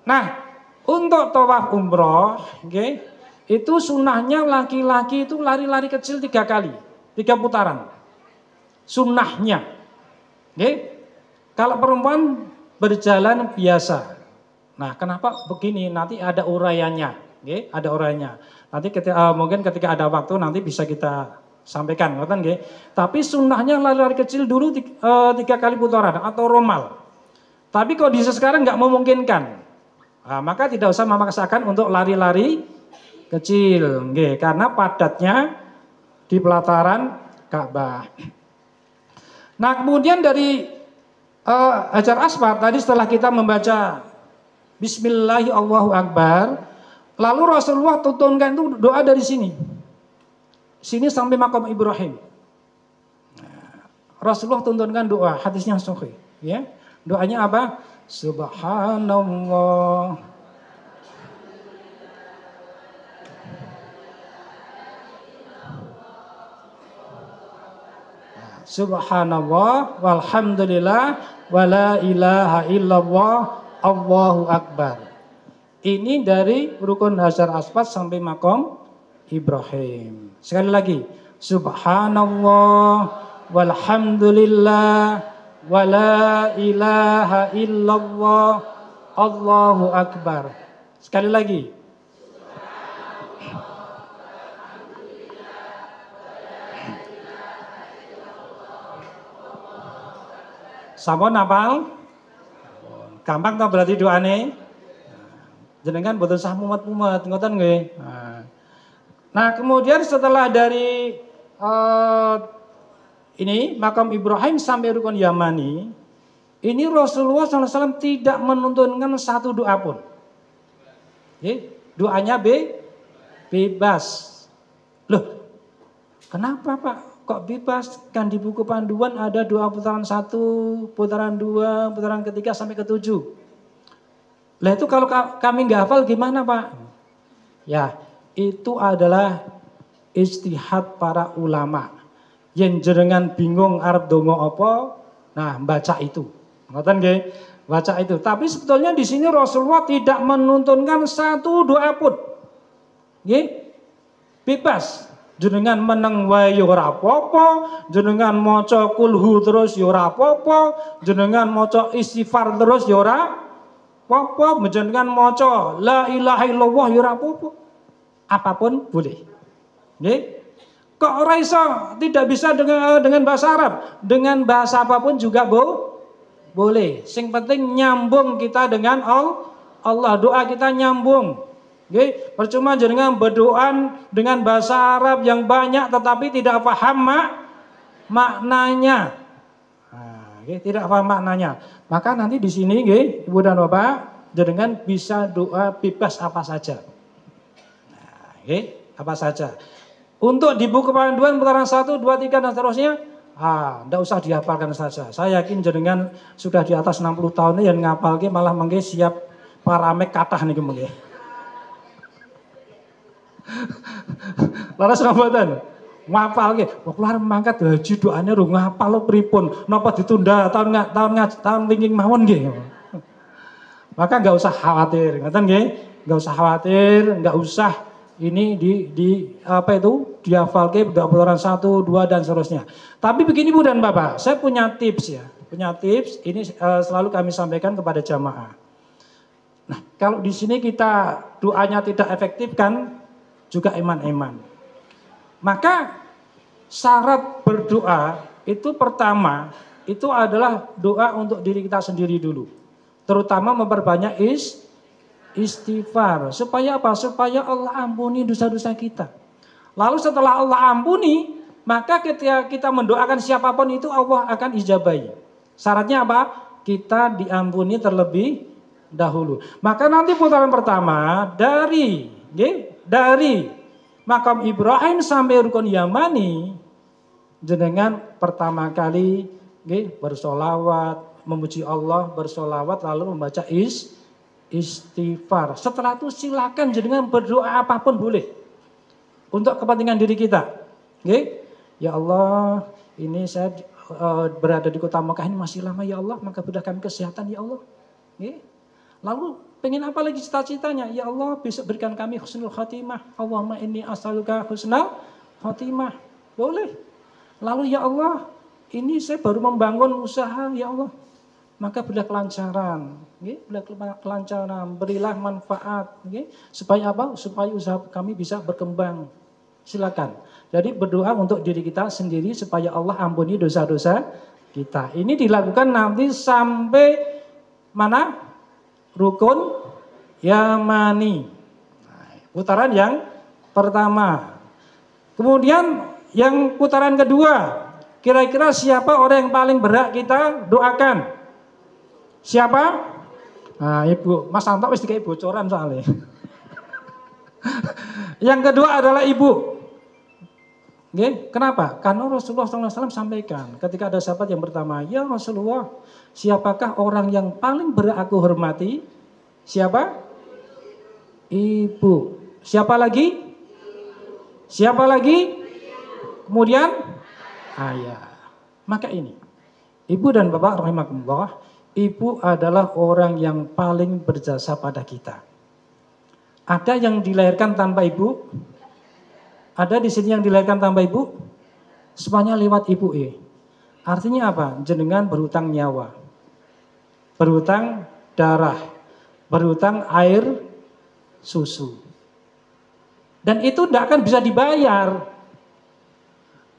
B: Nah, untuk tawaf umroh, okay, itu sunnahnya laki-laki itu lari-lari kecil 3 kali, 3 putaran. Sunnahnya. Okay. Kalau perempuan berjalan biasa. Nah, kenapa begini? Nanti ada uraiannya. Okay, ada uraiannya. Nanti mungkin ketika ada waktu nanti bisa kita sampaikan, nggih. Tapi sunnahnya lari-lari kecil dulu 3 kali putaran atau romal. Tapi kondisi sekarang nggak memungkinkan, nah, maka tidak usah memaksakan untuk lari-lari kecil, nggih, karena padatnya di pelataran Ka'bah. Nah, kemudian dari Hajar Aswad tadi setelah kita membaca Bismillahirrahmanirrahim Allahu Akbar, lalu Rasulullah tuntunkan itu doa dari sini. Sini sampai makam Ibrahim. Rasulullah tuntunkan doa, hadisnya sahih, ya. Doanya apa? Subhanallah. Subhanallah walhamdulillah wala ilaha illallah Allahu akbar. Ini dari rukun Hajar Aswad sampai makam Ibrahim. Sekali lagi, subhanallah walhamdulillah wala ilaha illallah Allahu akbar. Sekali lagi. Sampun hafal? Gampang ta berarti doane? Jenengan boten sah mumet-mumet, ngoten nggih. Nah, kemudian setelah dari ini makam Ibrahim sampai rukun Yamani, ini Rasulullah SAW tidak menuntunkan satu doa pun. Doanya bebas. Loh, kenapa Pak? Kok bebas? Kan di buku panduan ada doa putaran 1, putaran 2, putaran ketiga sampai ke-7. Lah itu kalau kami nggak hafal gimana Pak? Ya, itu adalah ijtihad para ulama. Yen jenengan bingung arep donga apa, nah baca itu. Ngoten nggih? Baca itu. Tapi sebetulnya di sini Rasulullah tidak menuntunkan satu doa pun. Nggih? Bebas. Jenengan meneng wae ya ora apa-apa, jenengan maca kulhu terus ya ora apa-apa, jenengan maca istighfar terus ya ora apa-apa, jenengan maca la ilaha illallah ya ora apa-apa. Apapun boleh. Nggih? Kok ora iso tidak bisa dengan bahasa Arab? Dengan bahasa apapun juga boleh. Sing penting nyambung kita dengan Allah, doa kita nyambung. Nggih, percuma jenengan berdoa dengan bahasa Arab yang banyak tetapi tidak paham maknanya. Nah, nggih, tidak paham maknanya. Maka nanti di sini nggih, Ibu dan Bapak, jenengan bisa doa bebas apa saja. Nah, nggih, apa saja. Untuk di buku panduan putaran 1, 2, 3 dan seterusnya, enggak usah dihafalkan saja. Saya yakin jenengan sudah di atas 60 tahun ini yang ngapalke malah mengke siap paramek kathah niku mengke. Laras rambutan ngapalke, kok keluar mangkat haji doanya ru ngapal lo pripun? Napa ditunda tahun wingi mawon nggih. Maka enggak usah khawatir, ngoten nggih? Enggak usah khawatir, enggak usah ini di apa itu dihafalke putaran 1, 2 dan seterusnya. Tapi begini Bu dan Bapak, saya punya tips ya. Punya tips ini selalu kami sampaikan kepada jamaah. Nah, kalau di sini kita doanya tidak efektif kan juga eman-eman. Maka syarat berdoa itu pertama itu adalah doa untuk diri kita sendiri dulu. Terutama memperbanyak istighfar. Supaya apa? Supaya Allah ampuni dosa-dosa kita. Lalu setelah Allah ampuni, maka ketika kita mendoakan siapapun itu Allah akan ijabahi. Syaratnya apa? Kita diampuni terlebih dahulu. Maka nanti putaran pertama dari makam Ibrahim sampai rukun Yamani, jenengan pertama kali bersolawat, memuji Allah, bersolawat lalu membaca istighfar. Setelah itu silakan jenengan berdoa apapun boleh. Untuk kepentingan diri kita. Ya Allah, ini saya berada di kota Mekah ini masih lama ya Allah, maka berilah kami kesehatan ya Allah. Nggih. Lalu pengen apa lagi cita-citanya? Ya Allah, besok berikan kami husnul khatimah. Allahumma inni as'aluka husnul khatimah. Boleh. Lalu ya Allah, ini saya baru membangun usaha ya Allah. Maka berilah kelancaran, berilah kelancaran, berilah manfaat, supaya apa? Supaya usaha kami bisa berkembang. Silakan. Jadi berdoa untuk diri kita sendiri supaya Allah ampuni dosa-dosa kita. Ini dilakukan nanti sampai mana? Rukun Yamani. Putaran yang pertama. Kemudian yang putaran kedua. Kira-kira siapa orang yang paling berhak kita doakan? Siapa? Nah, Ibu. Mas Anto wis dikai bocoran soalnya. Yang kedua adalah Ibu. Oke, kenapa? Karena Rasulullah SAW sampaikan ketika ada sahabat yang pertama, ya Rasulullah, siapakah orang yang paling berhak aku hormati? Siapa? Ibu. Siapa lagi? Siapa lagi? Kemudian ayah. Maka ini, Ibu dan Bapak rahimakumullah, Ibu adalah orang yang paling berjasa pada kita. Ada yang dilahirkan tanpa ibu? Ada di sini yang dilahirkan tanpa ibu? Semuanya lewat ibu. Artinya apa? Jenengan berhutang nyawa, berhutang darah, berhutang air susu. Dan itu tidak akan bisa dibayar.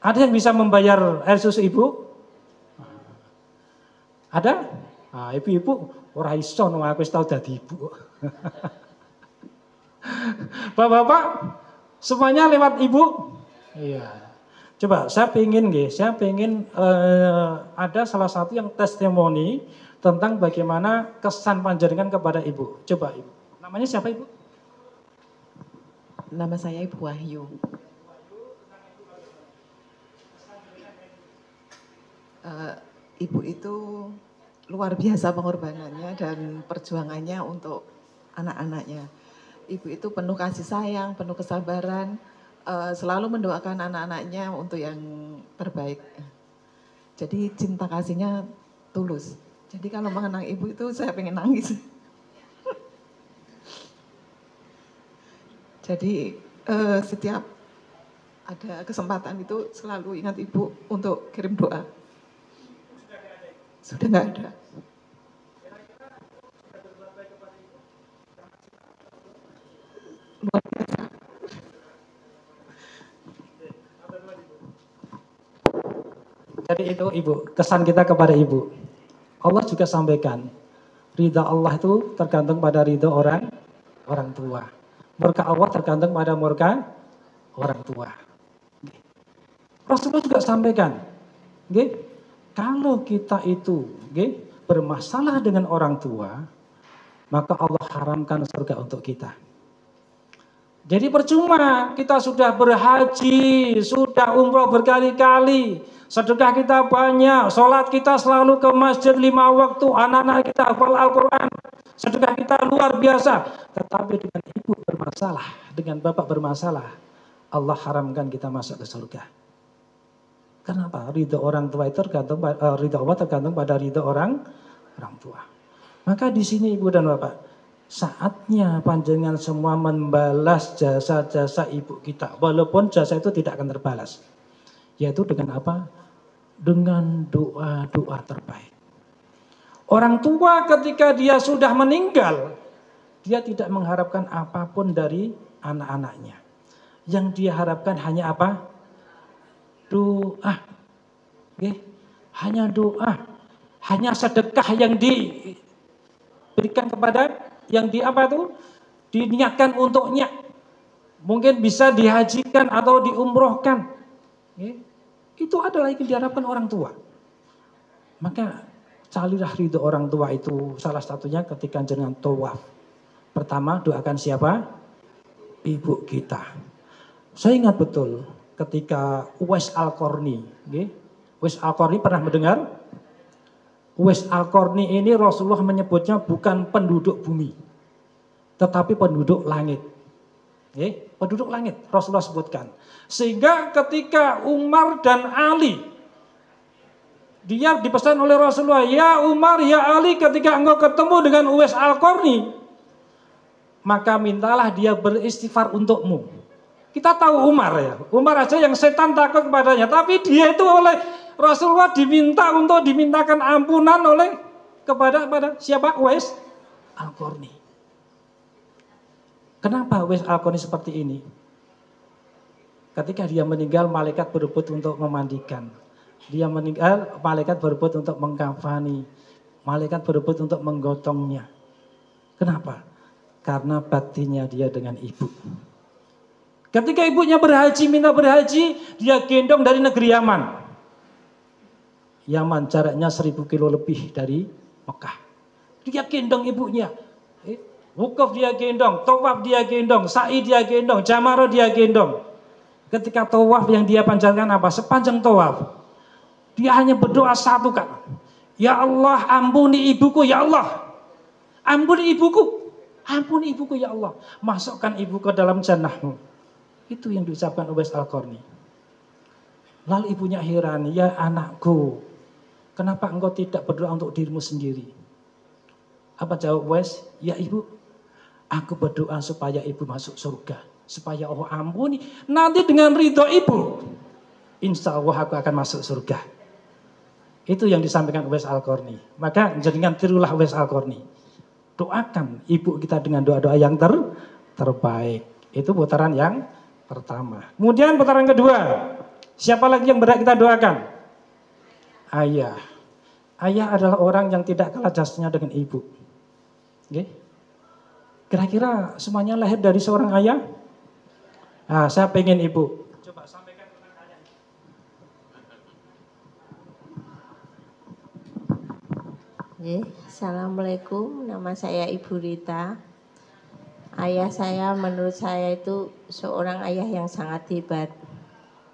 B: Ada yang bisa membayar air susu ibu? Ada? Nah, ibu-ibu ora iso aku wis tau dadi ibu. Bapak-bapak semuanya lewat ibu? Iya. Coba saya pengen ada salah satu yang testimoni tentang bagaimana kesan panjenengan kepada ibu. Coba ibu. Namanya siapa ibu?
C: Nama saya Ibu Wahyu. Ibu itu luar biasa pengorbanannya dan perjuangannya untuk anak-anaknya. Ibu itu penuh kasih sayang, penuh kesabaran, selalu mendoakan anak-anaknya untuk yang terbaik. Jadi cinta kasihnya tulus. Jadi kalau mengenang ibu itu saya pengen nangis. Jadi setiap ada kesempatan itu selalu ingat ibu untuk kirim doa. Sudah nggak ada. Luar biasa.
B: Jadi itu ibu, kesan kita kepada ibu. Allah juga sampaikan, ridha Allah itu tergantung pada ridha orang tua. Murka Allah tergantung pada murka orang tua. Rasulullah juga sampaikan, kalau kita itu bermasalah dengan orang tua, maka Allah haramkan surga untuk kita. Jadi percuma kita sudah berhaji, sudah umroh berkali-kali, sedekah kita banyak, sholat kita selalu ke masjid 5 waktu, anak-anak kita hafal Al-Quran, sedekah kita luar biasa. Tetapi dengan ibu bermasalah, dengan bapak bermasalah, Allah haramkan kita masuk ke surga. Kenapa? Ridho orang tua itu tergantung, ridho Allah tergantung pada ridho orang tua. Maka di sini ibu dan bapak, saatnya panjenengan semua membalas jasa-jasa ibu kita. Walaupun jasa itu tidak akan terbalas. Yaitu dengan apa? Dengan doa-doa terbaik. Orang tua ketika dia sudah meninggal, dia tidak mengharapkan apapun dari anak-anaknya. Yang dia harapkan hanya apa? Doa. Hanya doa. Hanya sedekah yang diberikan kepada yang diniatkan untuknya. Mungkin bisa dihajikan atau diumrohkan. Itu adalah yang diharapkan orang tua. Maka carilah ridho orang tua itu salah satunya ketika jenengan tawaf. Pertama doakan siapa? Ibu kita. Saya ingat betul ketika Uwais Al-Qarni. Uwais Al-Qarni pernah mendengar? Uwais Al-Qarni ini Rasulullah menyebutnya bukan penduduk bumi, tetapi penduduk langit. Penduduk langit Rasulullah sebutkan. Sehingga ketika Umar dan Ali Dia dipesan oleh Rasulullah, ya Umar, ya Ali, ketika engkau ketemu dengan Uwais Al-Qarni, maka mintalah dia beristighfar untukmu. Kita tahu Umar ya, Umar aja yang setan takut kepadanya, tapi dia itu oleh Rasulullah dimintakan ampunan oleh kepada siapa? Uwais Al-Qarni. Kenapa Uwais Al-Qarni seperti ini? Ketika dia meninggal, malaikat berebut untuk memandikan. Dia meninggal, malaikat berebut untuk mengkafani. Malaikat berebut untuk menggotongnya. Kenapa? Karena baktinya dia dengan ibu. Ketika ibunya minta berhaji, dia gendong dari negeri Yaman. Yaman jaraknya 1000 kilo lebih dari Mekah. Dia gendong ibunya. Wukuf dia gendong, tawaf dia gendong, sa'i dia gendong, jamaroh dia gendong. Ketika tawaf yang dia panjatkan apa? Sepanjang tawaf, dia hanya berdoa satu kan. Ya Allah, ampuni ibuku ya Allah. Ampuni ibuku. Ampuni ibuku ya Allah. Masukkan ibu ke dalam jannahmu. Itu yang diucapkan Uwais Al-Qarni. Lalu ibunya heran, ya anakku, kenapa engkau tidak berdoa untuk dirimu sendiri? Apa jawab Uwais? Ya ibu, aku berdoa supaya ibu masuk surga. Supaya Allah ampuni. Nanti dengan ridho ibu, insya Allah aku akan masuk surga. Itu yang disampaikan Uwais Al-Qarni. Maka jangan tirulah Uwais Al-Qarni. Doakan ibu kita dengan doa-doa yang terbaik. Itu putaran yang pertama. Kemudian putaran kedua. Siapa lagi yang berhak kita doakan? Ayah. Ayah adalah orang yang tidak kalah jasanya dengan ibu. Oke? Kira-kira semuanya lahir dari seorang ayah? Nah, saya pengen ibu. Coba sampaikan tentang ayah.
D: Assalamualaikum, nama saya Ibu Rita. Ayah saya menurut saya itu seorang ayah yang sangat hebat.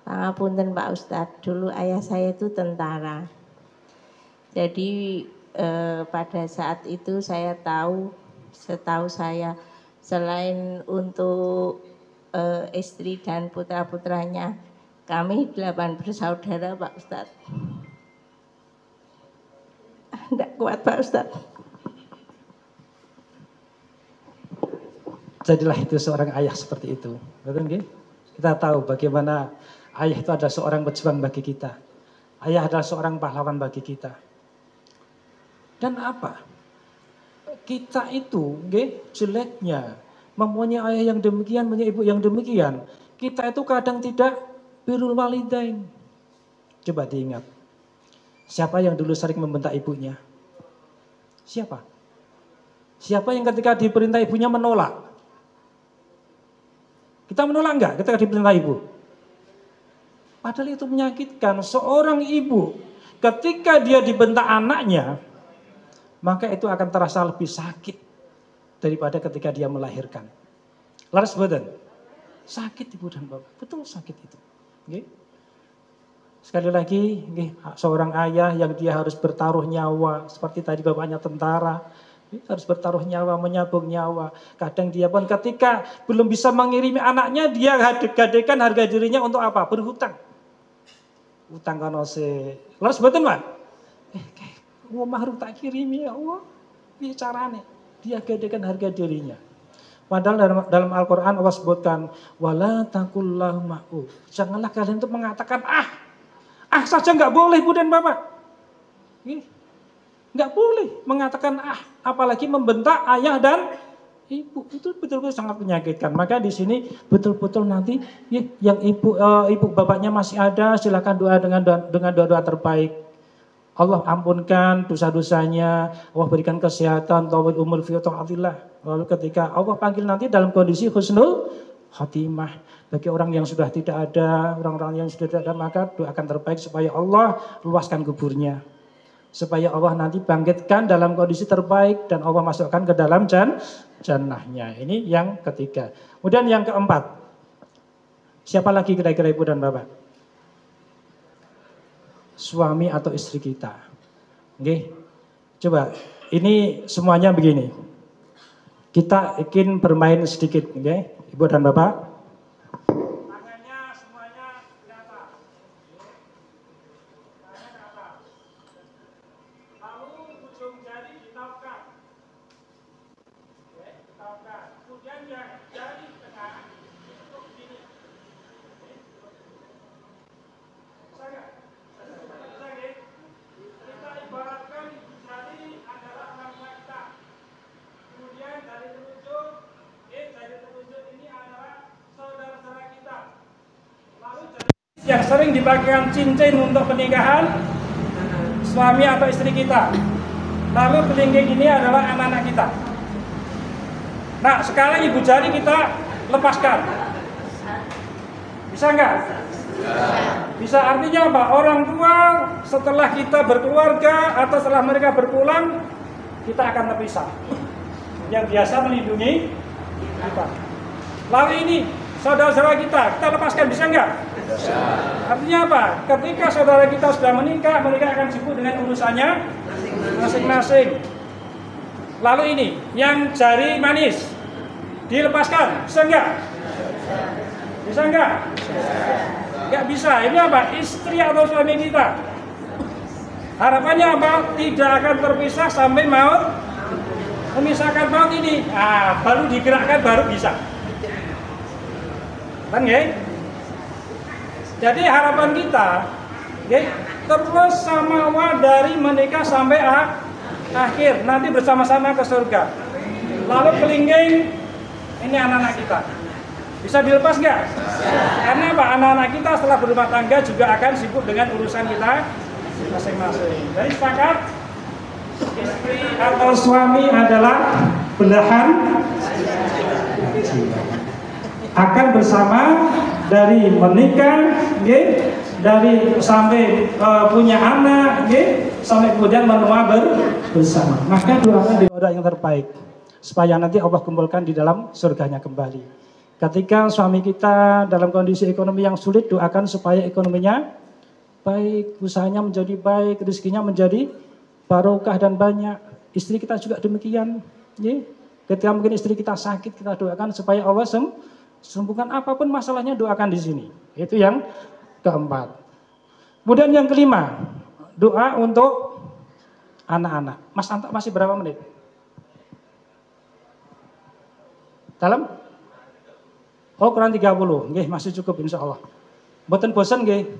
D: Pangapunten Pak Ustadz, dulu ayah saya itu tentara. Jadi pada saat itu setahu saya selain untuk istri dan putra-putranya, kami 8 bersaudara Pak Ustadz. Tidak kuat Pak Ustadz.
B: Jadilah itu seorang ayah seperti itu. Betul nggih? Kita tahu bagaimana ayah itu adalah seorang pejuang bagi kita. Ayah adalah seorang pahlawan bagi kita. Dan apa? Kita itu nggih, jeleknya mempunyai ayah yang demikian, mempunyai ibu yang demikian. Kita itu kadang tidak birrul walidain. Coba diingat. Siapa yang dulu sering membentak ibunya? Siapa? Siapa yang ketika diperintah ibunya menolak? Kita menolak enggak ketika diperintah ibu? Padahal itu menyakitkan. Seorang ibu ketika dia dibentak anaknya, maka itu akan terasa lebih sakit daripada ketika dia melahirkan. Laras badan. Sakit ibu dan bapak. Betul sakit itu. Okay? Sekali lagi, seorang ayah yang dia harus bertaruh nyawa, seperti tadi bapaknya tentara, harus bertaruh nyawa, menyabung nyawa. Kadang dia pun ketika belum bisa mengirimi anaknya, dia gadekan harga dirinya untuk apa? Berhutang. Utang kono se. Lalu sebutin Pak. Mahrum tak kirimi ya Allah. Ini caranya. Dia gadekan harga dirinya. Padahal dalam Al-Quran Allah sebutkan, wala taqullahu ma'u. Janganlah kalian itu mengatakan saja nggak boleh Bu dan Bapak. Nggak boleh mengatakan apalagi membentak ayah dan ibu. Itu betul-betul sangat menyakitkan. Maka di sini betul-betul nanti yang ibu bapaknya masih ada, silakan doa dengan doa-doa terbaik. Allah ampunkan dosa-dosanya, Allah berikan kesehatan, tawil umur fi taatillah. Lalu ketika Allah panggil nanti dalam kondisi husnul khatimah. Bagi orang yang sudah tidak ada, orang-orang yang sudah tidak ada, maka doakan terbaik supaya Allah luaskan kuburnya. Supaya Allah nanti bangkitkan dalam kondisi terbaik dan Allah masukkan ke dalam jannahnya. Ini yang ketiga. Kemudian yang keempat. Siapa lagi kira-kira ibu dan bapak? Suami atau istri kita. Oke. Coba, ini semuanya begini. Kita ingin bermain sedikit, oke? Ibu dan bapak. Kemudian yang jari tengah itu begini. Kita ibaratkan jari adalah anak kita. Kemudian jari telunjuk ini adalah saudara-saudara kita. Lalu jari yang sering dipakai cincin untuk pernikahan suami atau istri kita. Lalu kelingking ini adalah anak-anak kita. Nah, sekarang ibu jari kita lepaskan. Bisa nggak? Bisa, artinya apa? Orang tua setelah kita berkeluarga atau setelah mereka berpulang, kita akan terpisah. Yang biasa melindungi kita. Lalu ini saudara-saudara kita lepaskan, bisa nggak? Artinya apa? Ketika saudara kita sudah menikah, mereka akan sibuk dengan urusannya masing-masing. Lalu ini, yang jari manis dilepaskan, bisa nggak? Bisa nggak? Nggak bisa. Ini apa? Istri atau suami kita. Harapannya apa? Tidak akan terpisah sampai maut. Memisahkan maut ini, baru digerakkan, baru bisa. Kan ya? Jadi harapan kita, ya, terus samawa dari menikah sampai akhir, nanti bersama-sama ke surga. Lalu kelingking, ini anak-anak kita. Bisa dilepas nggak? Karena apa? Anak-anak kita setelah berumah tangga juga akan sibuk dengan urusan kita masing-masing. Jadi sepakat, istri atau suami adalah belahan akan bersama dari menikah, dari sampai punya anak, sampai kemudian menua bersama. Maka doakan doa yang terbaik supaya nanti Allah kumpulkan di dalam surganya kembali. Ketika suami kita dalam kondisi ekonomi yang sulit, doakan supaya ekonominya baik, usahanya menjadi baik, rezekinya menjadi barokah dan banyak. Istri kita juga demikian. Ketika mungkin istri kita sakit, kita doakan supaya Allah sembuhkan, apapun masalahnya, doakan di sini. Itu yang keempat. Kemudian yang kelima, doa untuk anak-anak. Mas Anta masih berapa menit? Dalam? Oh, kurang 30. Nggih, masih cukup insya Allah. Mboten bosen nggih.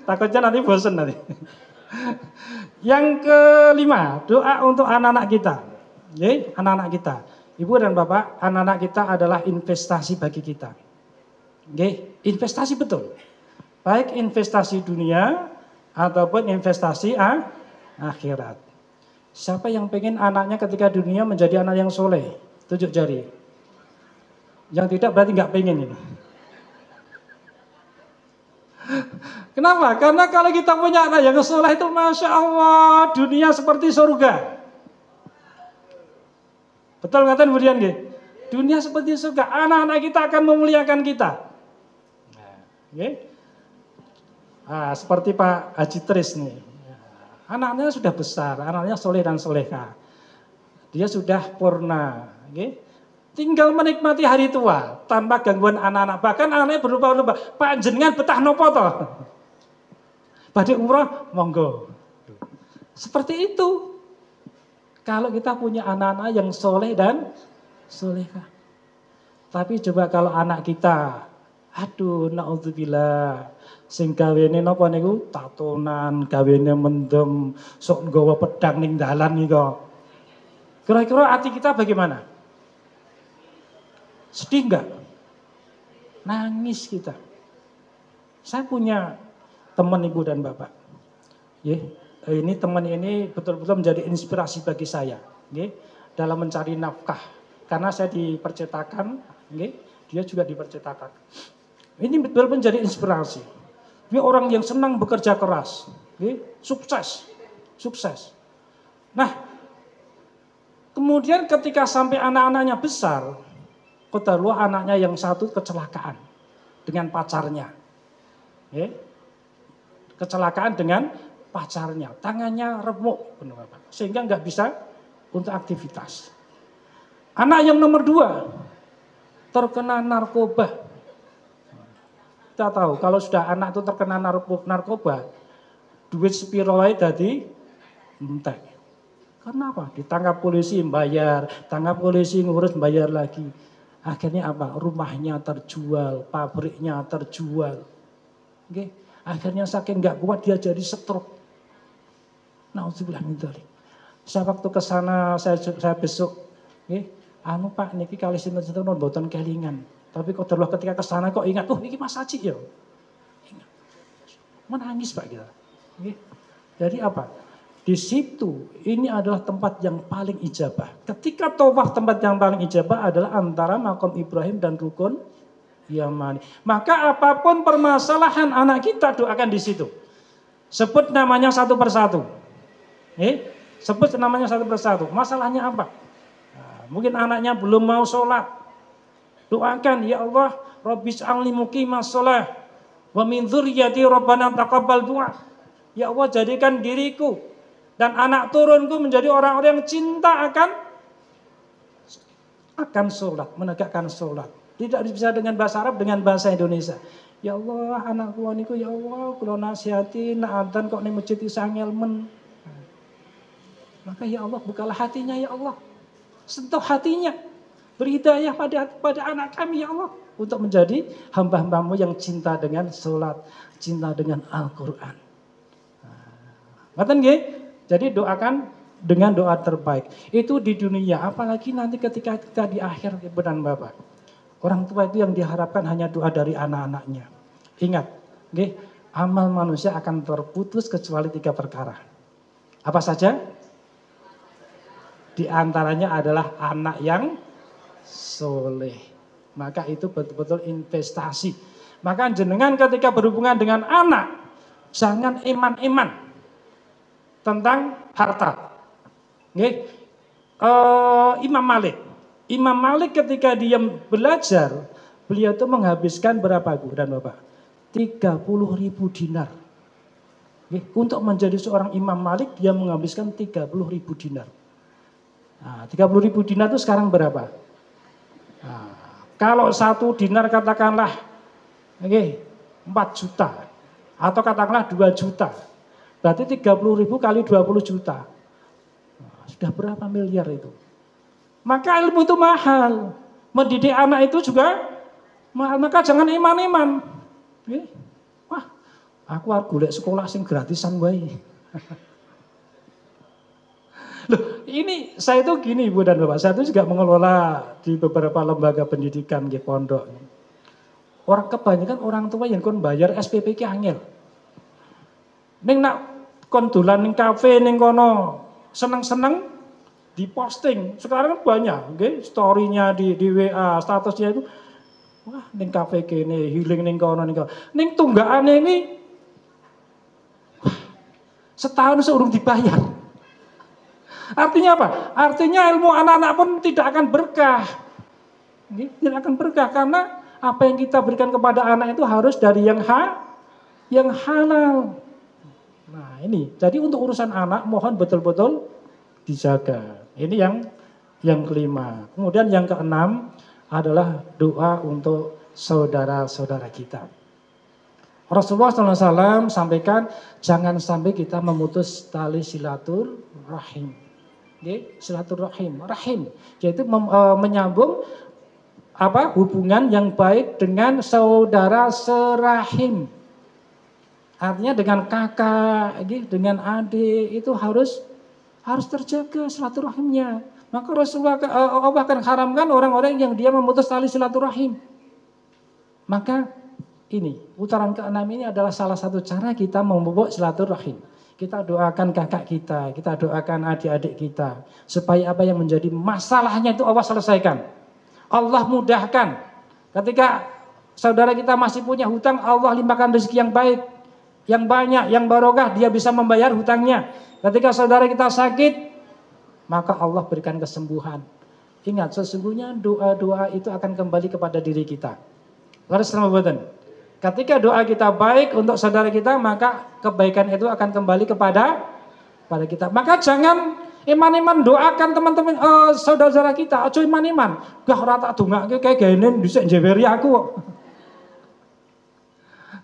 B: Takutnya nanti bosen nanti. Yang kelima, doa untuk anak-anak kita. Nggih, anak-anak kita. Ibu dan Bapak, anak-anak kita adalah investasi bagi kita. Nggih, investasi betul. Baik investasi dunia ataupun investasi akhirat. Siapa yang pengen anaknya ketika dunia menjadi anak yang soleh? Tunjuk jari. Yang tidak berarti nggak pengen ini. Kenapa? Karena kalau kita punya anak yang soleh itu, Masya Allah, dunia seperti surga. Betul ngatain Budian nggih? Dunia seperti surga. Anak-anak kita akan memuliakan kita. Seperti Pak Haji Tris nih. Anaknya sudah besar, anaknya soleh dan soleha. Dia sudah purna. Tinggal menikmati hari tua tanpa gangguan anak-anak. Bahkan anaknya berubah-ubah. Pak jenengan betah nopo toh? Badhe umrah, monggo. Seperti itu. Kalau kita punya anak-anak yang soleh dan soleha. Tapi coba kalau anak kita, aduh, naudzubillah, sing gawene napa niku tatonan, gawene mendem, sok nggawa pedang ning dalan niku. Kira-kira hati kita bagaimana? Sedih enggak? Nangis kita. Saya punya teman ibu dan bapak. Ini teman ini betul-betul menjadi inspirasi bagi saya. Dalam mencari nafkah. Karena saya di percetakan, dia juga di percetakan. Ini betul-betul menjadi inspirasi. Dia orang yang senang bekerja keras. Sukses. Nah, kemudian ketika sampai anak-anaknya besar, ketahuan anaknya yang satu kecelakaan dengan pacarnya. Kecelakaan dengan pacarnya. Tangannya remuk, sehingga nggak bisa untuk aktivitas. Anak yang nomor 2 terkena narkoba. Kita tahu kalau sudah anak itu terkena narkoba, duit sepiro wae dadi entek. Karena apa? Ditangkap polisi bayar, tangkap polisi ngurus bayar lagi. Akhirnya apa? Rumahnya terjual, pabriknya terjual. Oke? Akhirnya saking nggak kuat dia jadi stroke. Nauzubillah min dzalik. Saya waktu ke sana saya besok, nggih, anu Pak niki kali sinten-sinten mboten kelingan. Tapi kok terus ketika ke sana kok ingat, oh iki Mas Haji ya. Ingat. Menangis Pak kita. Nggih. Jadi apa? Di situ ini adalah tempat yang paling ijabah. Ketika tawaf tempat yang paling ijabah adalah antara makam Ibrahim dan rukun Yamani. Maka apapun permasalahan anak kita doakan di situ. Sebut namanya satu persatu. Sebut namanya satu persatu. Masalahnya apa? Nah, mungkin anaknya belum mau sholat. Doakan, ya Allah, Rabbis a'li muqimas sholah. Wa min dzurriyyati Rabbana taqabbal du'a. Ya Allah, jadikan diriku dan anak turunku menjadi orang-orang yang cinta akan sholat, menegakkan sholat. Tidak bisa dengan bahasa Arab, dengan bahasa Indonesia. Ya Allah, anak kula niku ya Allah, kula nasihati nak adzan kok ning masjid isa ngelmen. Maka ya Allah, bukalah hatinya ya Allah. Sentuh hatinya. Beri hidayah pada anak kami ya Allah. Untuk menjadi hamba-hambamu yang cinta dengan sholat, cinta dengan Al-Quran. Ngerti nggih? Jadi doakan dengan doa terbaik. Itu di dunia, apalagi nanti ketika kita di akhir Ibu dan Bapak. Orang tua itu yang diharapkan hanya doa dari anak-anaknya. Ingat, nggih, amal manusia akan terputus kecuali 3 perkara. Apa saja? Di antaranya adalah anak yang soleh. Maka itu betul-betul investasi. Maka jenengan ketika berhubungan dengan anak, jangan eman-eman tentang harta. Nggih. Imam Malik ketika dia belajar, beliau itu menghabiskan berapa Bu dan Bapak? 30.000 dinar. Nggih. Untuk menjadi seorang Imam Malik dia menghabiskan 30.000 dinar. Nah, 30.000 dinar itu sekarang berapa? Nah, kalau 1 dinar katakanlah 4 juta atau katakanlah 2 juta. Berarti 30.000 kali 20 juta. Nah, sudah berapa miliar itu? Maka ilmu itu mahal. Mendidik anak itu juga mahal. Maka jangan iman-iman. Wah, aku harus golek sekolah sing gratisan wae. Loh, ini saya itu gini Ibu dan Bapak, saya itu juga mengelola di beberapa lembaga pendidikan di pondok. Kebanyakan orang tua yang kon bayar SPP ki angel. Ning nak kon dolan ning kafe ning kono seneng-seneng diposting. Sekarang kan banyak, nggih, story-nya di WA, statusnya itu wah ning kafe kene, healing ning kono ning kono. Ning tunggakane ini wah, setahun seurung dibayar. Artinya apa? Artinya ilmu anak-anak pun tidak akan berkah. Tidak akan berkah karena apa yang kita berikan kepada anak itu harus dari yang halal. Nah ini, jadi untuk urusan anak mohon betul-betul dijaga. Ini yang kelima. Kemudian yang keenam adalah doa untuk saudara-saudara kita. Rasulullah SAW sampaikan jangan sampai kita memutus tali silaturahim. Silaturahim, rahim, yaitu menyambung hubungan yang baik dengan saudara serahim. Artinya dengan kakak, dengan adik itu harus terjaga silaturahimnya. Maka Rasulullah Allah akan haramkan orang-orang yang dia memutus tali silaturahim. Maka ini putaran ke-6 ini adalah salah satu cara kita memupuk silaturahim. Kita doakan kakak kita doakan adik-adik kita. Supaya apa yang menjadi masalahnya itu Allah selesaikan. Allah mudahkan. Ketika saudara kita masih punya hutang, Allah limpahkan rezeki yang baik. Yang banyak, yang barokah, dia bisa membayar hutangnya. Ketika saudara kita sakit, maka Allah berikan kesembuhan. Ingat, sesungguhnya doa-doa itu akan kembali kepada diri kita. Harus selamat. Ketika doa kita baik untuk saudara kita, maka kebaikan itu akan kembali kepada kita. Maka jangan iman-iman doakan teman-teman saudara-saudara kita. Aja iman-iman. Gah ora tak dongake kayak gene dhisik njeweri aku kok.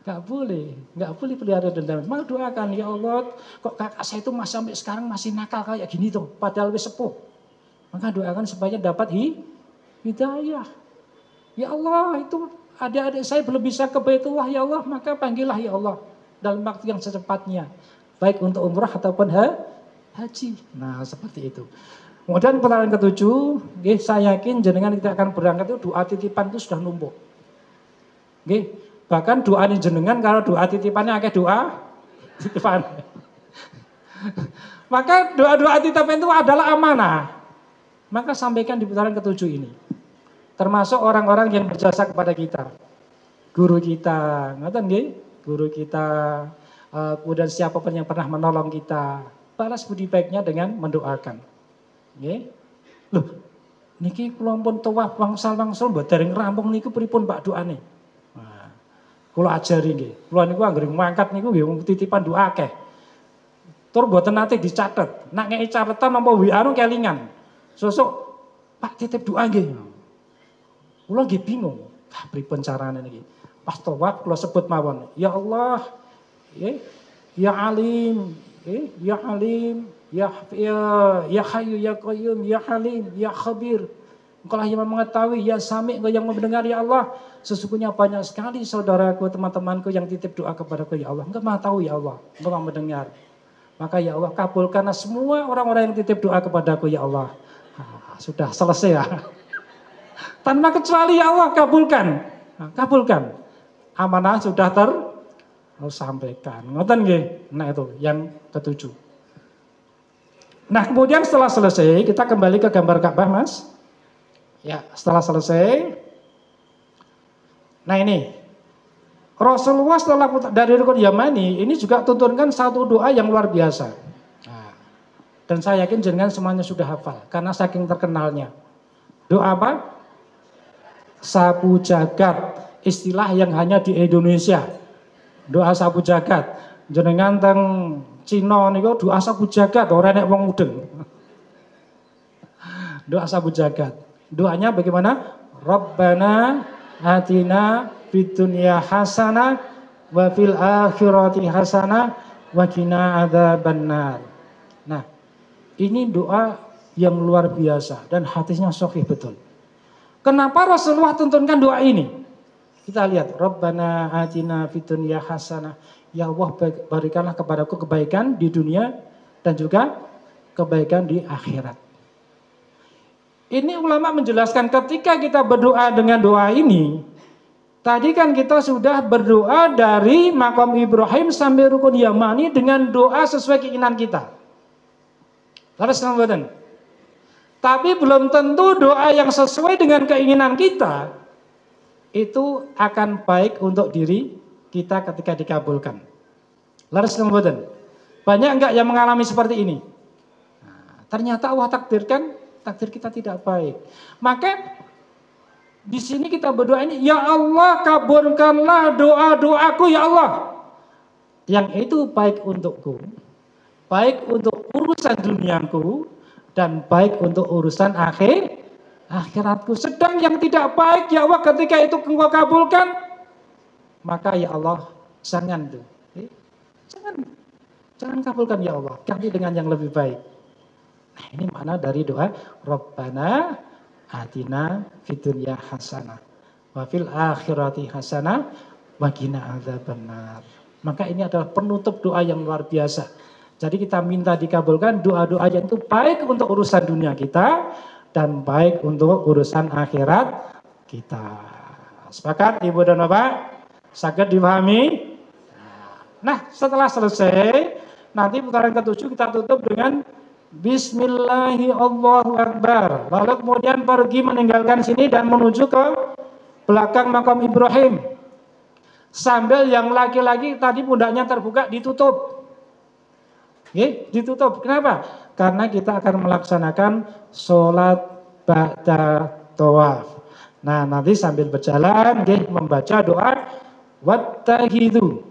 B: nggak boleh pelihara dendam. Malah doakan, ya Allah, kok kakak saya itu masih sampai sekarang masih nakal kayak gini tuh, padahal wis sepuh. Maka doakan supaya dapat hidayah. Ya Allah, itu adik-adik saya belum bisa ke Baitullah, ya Allah, maka panggillah ya Allah dalam waktu yang secepatnya, baik untuk umrah ataupun haji. Nah, seperti itu. Kemudian pertanyaan ketujuh, saya yakin jenengan kita akan berangkat itu doa titipan itu sudah numpuk. Bahkan doa ini jenengan kalau doa titipannya akeh doa titipan. Maka doa-doa titipan itu adalah amanah. Maka sampaikan di putaran ketujuh ini. Termasuk orang-orang yang berjasa kepada kita. Guru kita, ngoten nggih? Guru kita, kemudian siapapun yang pernah menolong kita, balas budi baiknya dengan mendoakan. Nggih. Loh, niki kula pun tawaf wangsal-wangsul mboten dereng rampung niku pripun Pak doane? Kula ajari nggih. Kula niku anggere mangkat niku nggih titipan doa akeh. Tur mboten nate dicatet. Nak ngeki catetan apa WA nu kelingan. Sosok Pak titip doa nggih. Kula nggih bingung. Pripun carane niki? Pas tawaf kula sebut mawon. Ya Allah, ya Alim, ya Alim, ya Hayyu ya Qayyum, ya Halim, ya Khabir. Engkaulah yang mengetahui, ya Sami, Engkau yang mendengar, ya Allah. Sesungguhnya banyak sekali saudaraku, teman-temanku yang titip doa kepadaku, ya Allah. Engkau maha tahu, ya Allah. Engkau maha mendengar. Maka ya Allah, kabulkanlah semua orang-orang yang titip doa kepadaku, ya Allah. Sudah selesai ya. Tanpa kecuali, ya Allah, kabulkan. Kabulkan. Amanah sudah tersampaikan. Ngoten nggih. Nah itu yang ketujuh. Nah kemudian setelah selesai, kita kembali ke gambar Ka'bah, Mas. Ya, setelah selesai. Nah ini, Rasulullah setelah dari rukun Yamani, ini juga tuntunkan satu doa yang luar biasa. Nah, dan saya yakin jenengan semuanya sudah hafal, karena saking terkenalnya. Doa apa? Sapu jagat, istilah yang hanya di Indonesia. Doa sapu jagat. Jenengan teng Cina niku doa sapu jagat, ora nek wong mudeng. Doa sapu jagat. Doanya bagaimana? Rabbana atina fid dunya hasanah wa fil akhirati hasanah wa qina adzabannar. Nah, ini doa yang luar biasa dan hadisnya sahih betul. Kenapa Rasulullah tuntunkan doa ini? Kita lihat, Rabbana atina fid dunya hasanah. Ya Allah, berikanlah kepadaku kebaikan di dunia dan juga kebaikan di akhirat. Ini ulama menjelaskan ketika kita berdoa dengan doa ini, tadi kan kita sudah berdoa dari makam Ibrahim sampai rukun Yamani dengan doa sesuai keinginan kita. Lalu selamat. Tapi belum tentu doa yang sesuai dengan keinginan kita itu akan baik untuk diri kita ketika dikabulkan. Lalu selamat. Banyak enggak yang mengalami seperti ini? Nah, ternyata Allah takdirkan takdir kita tidak baik. Maka di sini kita berdoa ini, ya Allah kabulkanlah doa-doaku ya Allah. Yang itu baik untukku, baik untuk urusan duniaku, dan baik untuk urusan akhiratku. Sedang yang tidak baik ya Allah ketika itu Engkau kabulkan, maka ya Allah jangan tuh. Jangan kabulkan ya Allah, ganti dengan yang lebih baik. Nah, ini makna dari doa Rabbana atina fid dunya hasanah wa fil akhirati hasanah wa qina adzabannar. Maka ini adalah penutup doa yang luar biasa. Jadi kita minta dikabulkan doa-doa yang itu baik untuk urusan dunia kita dan baik untuk urusan akhirat kita. Sepakat Ibu dan Bapak? Saged dipahami? Nah, setelah selesai, nanti putaran ke-7 kita tutup dengan Bismillahi Allahu Akbar. Lalu kemudian pergi meninggalkan sini dan menuju ke belakang makam Ibrahim. Sambil yang laki-laki tadi pundaknya terbuka ditutup. Ditutup. Kenapa? Karena kita akan melaksanakan sholat ba'da tawaf. Nah, nanti sambil berjalan membaca doa wattakhidhu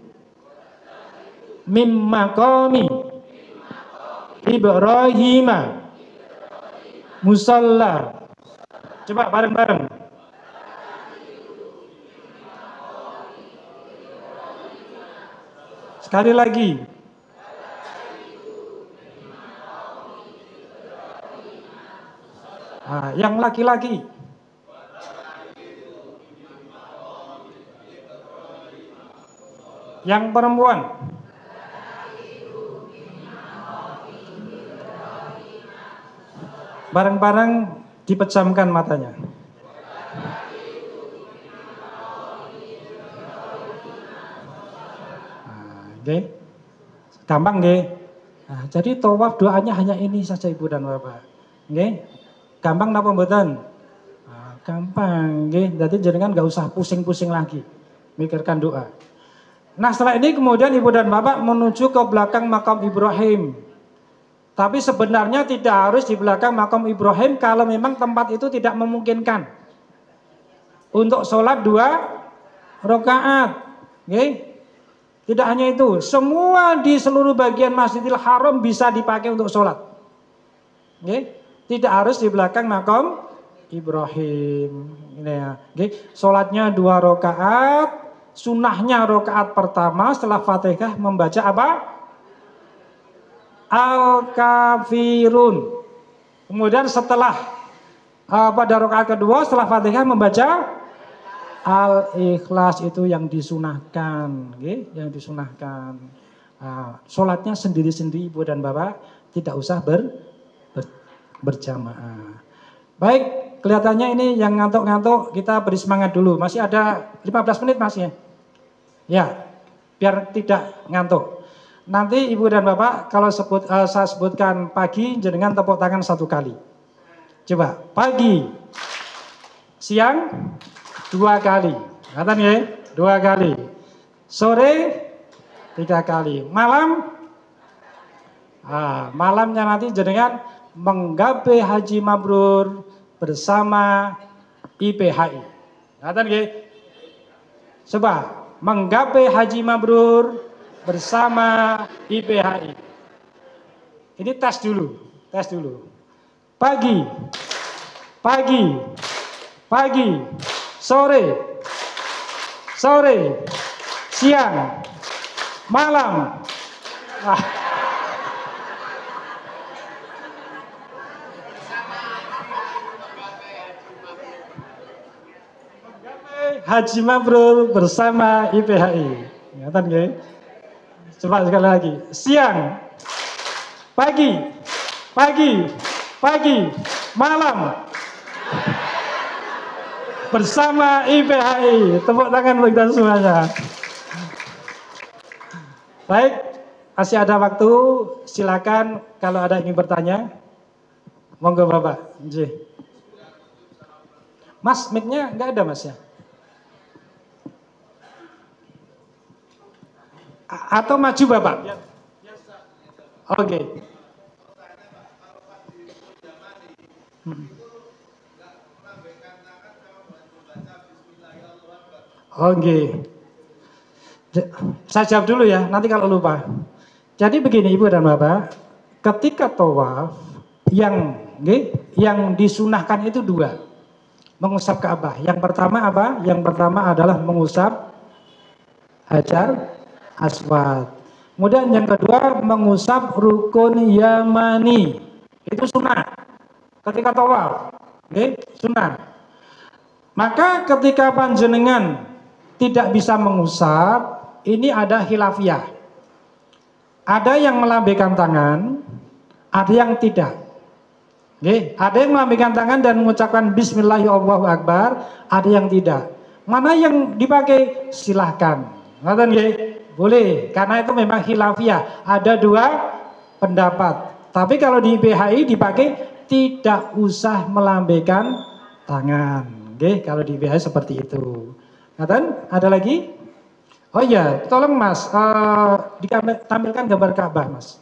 B: mim maqami Ibrahim musalla. Coba bareng-bareng. Sekali lagi. Nah, yang laki-laki. Yang perempuan. Bareng-bareng dipejamkan matanya. Nah, gampang nggih. Nah, jadi tawaf doanya hanya ini saja Ibu dan Bapak. Nggih. Gampang napa mboten? Nah, gampang nggih. Dadi jenengan enggak usah pusing-pusing lagi mikirkan doa. Nah, setelah ini kemudian Ibu dan Bapak menuju ke belakang makam Ibrahim. Tapi sebenarnya tidak harus di belakang makam Ibrahim kalau memang tempat itu tidak memungkinkan. Untuk sholat 2 rakaat. Nggih. Tidak hanya itu, semua di seluruh bagian Masjidil Haram bisa dipakai untuk sholat. Nggih. Tidak harus di belakang makam Ibrahim. Ini ya. Nggih. Sholatnya 2 rakaat. Sunnahnya rakaat pertama setelah Fatihah membaca apa? Al-Kafirun. Kemudian setelah pada rakaat kedua setelah Fatihah membaca Al-Ikhlas, itu yang disunahkan, okay? Yang disunahkan. Sholatnya sendiri-sendiri Ibu dan Bapak, tidak usah berjamaah. Baik, kelihatannya ini yang ngantuk-ngantuk kita beri semangat dulu. Masih ada 15 menit Mas ya? Ya, biar tidak ngantuk. Nanti Ibu dan Bapak kalau saya sebutkan pagi, jenengan tepuk tangan 1 kali. Coba, pagi, siang, 2 kali. Ngatan ya? 2 kali. Sore 3 kali. Malam, malamnya nanti jenengan menggapai haji mabrur bersama IPHI. Ngatan ya? Coba, menggapai haji mabrur bersama IPHI. Ini tes dulu. Pagi, sore, siang, malam. Haji mabrur bersama IPHI. Ingatan nggih? Coba sekali lagi. Siang, pagi, malam. Bersama IPHI. Tepuk tangan untuk kita semuanya. Baik, masih ada waktu. Silakan kalau ada yang ingin bertanya. Monggo Bapak. Mas, mic-nya enggak ada Mas ya? Atau maju Bapak? Oke. Oke. Saya jawab dulu ya, nanti kalau lupa. Jadi begini Ibu dan Bapak, ketika tawaf yang disunahkan itu 2. Mengusap Ka'bah. Yang pertama apa? Yang pertama adalah mengusap Hajar Aswad. Kemudian yang kedua mengusap rukun Yamani. Itu sunnah. Ketika tawaf, sunnah. Maka ketika panjenengan tidak bisa mengusap, ini ada khilafiyah. Ada yang melambaikan tangan, ada yang tidak. Ada yang melambaikan tangan dan mengucapkan Bismillahirrahmanirrahim, ada yang tidak. Mana yang dipakai? Silahkan. Boleh, karena itu memang khilafiyah. Ada 2 pendapat. Tapi kalau di IPHI dipakai tidak usah melambaikan tangan. Kalau di IPHI seperti itu. Ada lagi? Oh iya, tolong Mas, ditampilkan gambar Ka'bah Mas.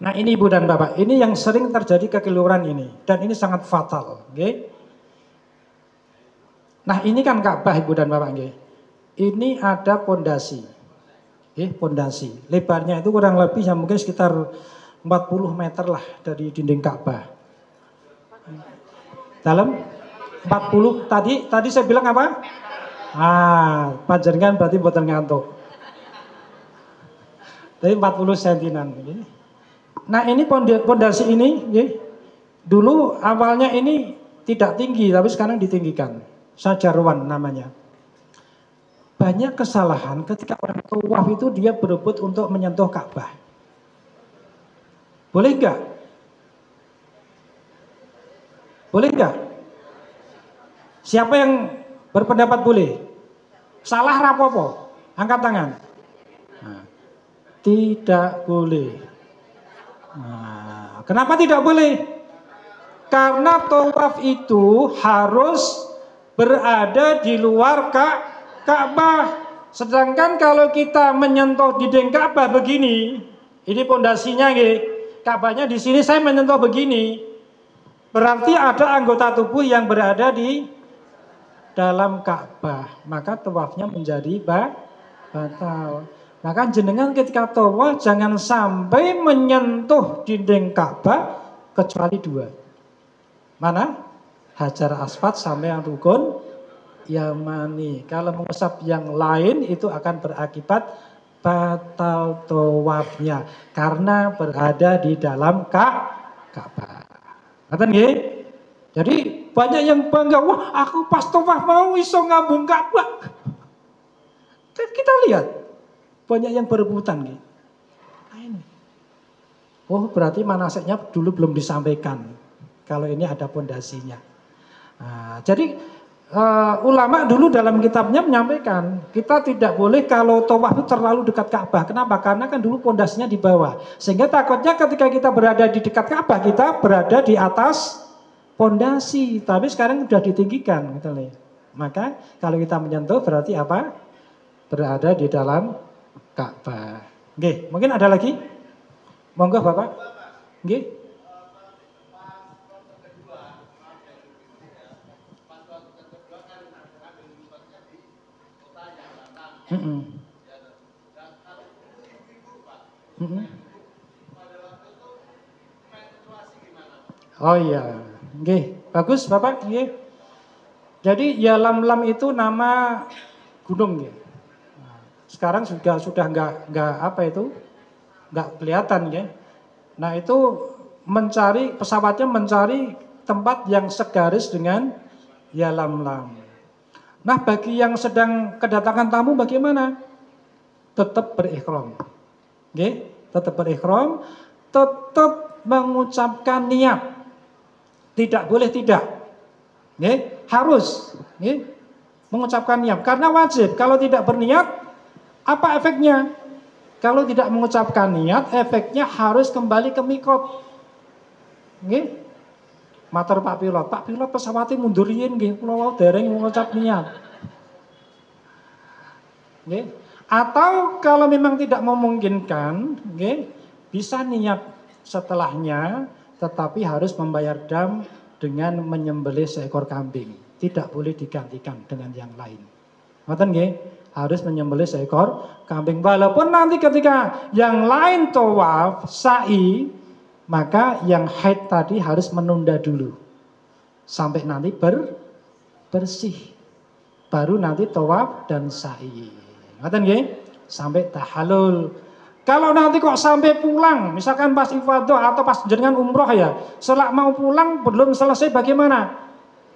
B: Nah ini Ibu dan Bapak, ini yang sering terjadi kekeliruan ini. Dan ini sangat fatal. Nah ini kan Ka'bah Ibu dan Bapak. Ini ada pondasi. Pondasi. Lebarnya itu kurang lebih mungkin sekitar 40 meter lah dari dinding Ka'bah. Dalam 40, tadi saya bilang apa? Panjenengan berarti mboten ngantuk. Tapi 40 sentinan. Nah ini pondasi ini, dulu awalnya ini tidak tinggi, tapi sekarang ditinggikan. Sajarwan namanya. Banyak kesalahan ketika orang tawaf itu dia berebut untuk menyentuh Ka'bah. Boleh enggak? Boleh enggak? Siapa yang berpendapat boleh? Salah rapopo? Angkat tangan. Nah, tidak boleh. Nah, kenapa tidak boleh? Karena tawaf itu harus berada di luar Ka'bah. Sedangkan kalau kita menyentuh dinding Ka'bah begini, ini pondasinya nggih. Ka'bahnya di sini saya menyentuh begini. Berarti ada anggota tubuh yang berada di dalam Ka'bah, maka tawafnya menjadi batal. Maka jenengan ketika tawaf jangan sampai menyentuh dinding Ka'bah kecuali dua. Mana? Hajar Aswad sampai yang rukun Yamani. Kalau mengusap yang lain itu akan berakibat batal tawafnya karena berada di dalam Ka'bah. Ngerti nggih? Jadi banyak yang bangga, wah aku pas tawaf mau iso ngambung Ka'bah. Kita lihat banyak yang berebutan gitu. Nah ini. Oh berarti manasiknya dulu belum disampaikan. Kalau ini ada pondasinya. Nah, jadi ulama dulu dalam kitabnya menyampaikan kita tidak boleh kalau tawaf itu terlalu dekat Ka'bah. Kenapa? Karena kan dulu pondasinya di bawah. Sehingga takutnya ketika kita berada di dekat Ka'bah kita berada di atas pondasi, tapi sekarang sudah ditinggikan, gitu nih. Maka kalau kita menyentuh berarti apa? Berada di dalam Ka'bah. Oke, mungkin ada lagi? Monggo Bapak. Oke. Oh iya. Nggih, bagus Bapak, nggih. Jadi Yalamlam itu nama gunung nggih. Nah, sekarang sudah enggak apa itu? Enggak kelihatan nggih. Nah, itu pesawatnya mencari tempat yang segaris dengan Yalamlam. Nah, bagi yang sedang kedatangan tamu bagaimana? Tetap berihram. Nggih, tetap berihram, tetap mengucapkan niat. Tidak boleh tidak. Harus mengucapkan niat. Karena wajib. Kalau tidak berniat, apa efeknya? Kalau tidak mengucapkan niat, efeknya harus kembali ke mikot. Matur Pak Pilot pesawatnya mundurin nggih, kula wau dereng mengucap niat. Atau kalau memang tidak memungkinkan, bisa niat setelahnya. Tetapi harus membayar dam dengan menyembelih seekor kambing. Tidak boleh digantikan dengan yang lain. Ngoten nggih? Harus menyembelih seekor kambing. Walaupun nanti ketika yang lain tawaf, sa'i, maka yang haid tadi harus menunda dulu. Sampai nanti bersih. Baru nanti tawaf dan sa'i. Ngoten nggih? Sampai tahallul. Kalau nanti kok sampai pulang, misalkan pas ifadah atau pas jenengan umroh ya, setelah mau pulang belum selesai bagaimana?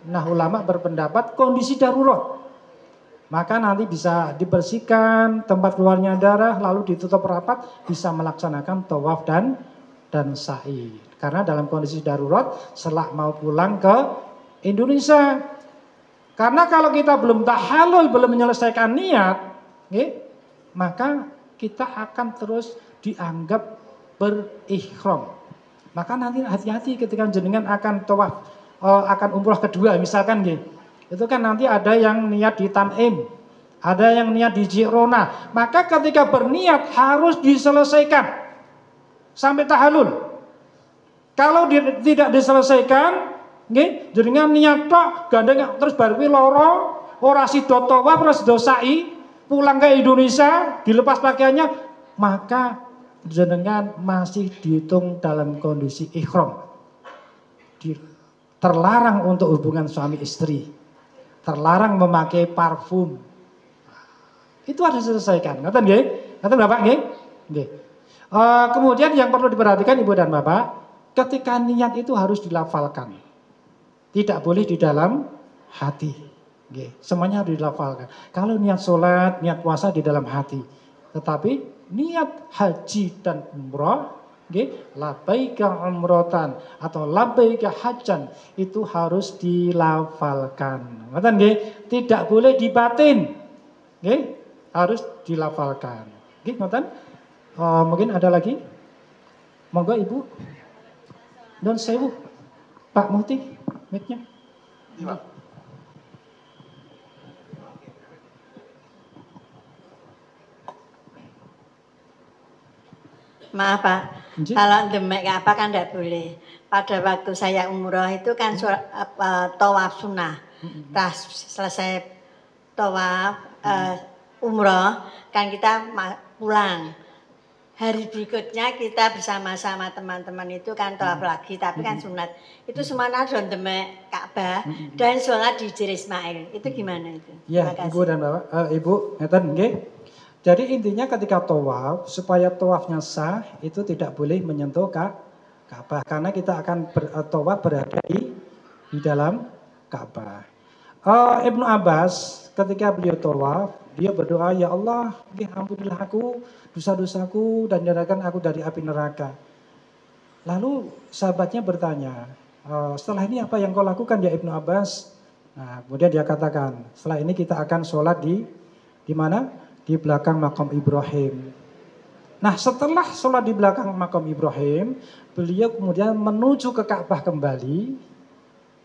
B: Nah ulama berpendapat kondisi darurat. Maka nanti bisa dibersihkan tempat keluarnya darah, lalu ditutup rapat, bisa melaksanakan tawaf dan sa'i. Karena dalam kondisi darurat, setelah mau pulang ke Indonesia. Karena kalau kita belum tahallul, belum menyelesaikan niat, maka kita akan terus dianggap berihram. Maka nanti hati-hati ketika jenengan akan tawaf, akan umroh kedua misalkan nggih. Itu kan nanti ada yang niat di Tan'im, ada yang niat di Jirona. Maka ketika berniat harus diselesaikan sampai tahallul. Kalau tidak diselesaikan, nggih, jenengan niat tok gandeng terus bar kuwi lara, ora sida tawaf, ora sida sa'i. Pulang ke Indonesia, dilepas pakaiannya, maka jenengan masih dihitung dalam kondisi ihram. Terlarang untuk hubungan suami istri. Terlarang memakai parfum. Itu harus diselesaikan. Ngerti nggih? Ngerti Bapak nggih? Nggih. Kemudian yang perlu diperhatikan Ibu dan Bapak, ketika niat itu harus dilafalkan. Tidak boleh di dalam hati. Semuanya harus dilafalkan. Kalau niat sholat, niat puasa di dalam hati. Tetapi niat haji dan umrah, labbaika umrotan atau labbaika hajjan, itu harus dilafalkan. Tidak boleh dibatin. Harus dilafalkan. Mungkin ada lagi? Monggo Ibu. Don sewu. Pak Muti, mic-nya.
E: Maaf Pak, kalau demek Ka'bah kan tidak boleh. Pada waktu saya umroh itu kan tawaf sunnah. Selesai tawaf umroh, kan kita pulang. Hari berikutnya kita bersama-sama teman-teman itu kan tawaf lagi, tapi kan sunat. Itu semuanya don demek Ka'bah dan sholat di Hijri Ismail. Itu gimana itu?
B: Ya, Ibu dan Bapak, Ibu, ngeten nggih. Jadi intinya ketika tawaf, supaya tawafnya sah, itu tidak boleh menyentuh Ka'bah. Karena kita akan tawaf berada di dalam Ka'bah. Ibnu Abbas ketika beliau tawaf, dia berdoa, ya Allah, ampunilah aku, dosa-dosaku, dan jadikan aku dari api neraka. Lalu sahabatnya bertanya, setelah ini apa yang kau lakukan ya Ibnu Abbas? Nah, kemudian dia katakan, setelah ini kita akan sholat di mana? Di belakang makam Ibrahim. Nah, setelah sholat di belakang makam Ibrahim, beliau kemudian menuju ke Ka'bah kembali,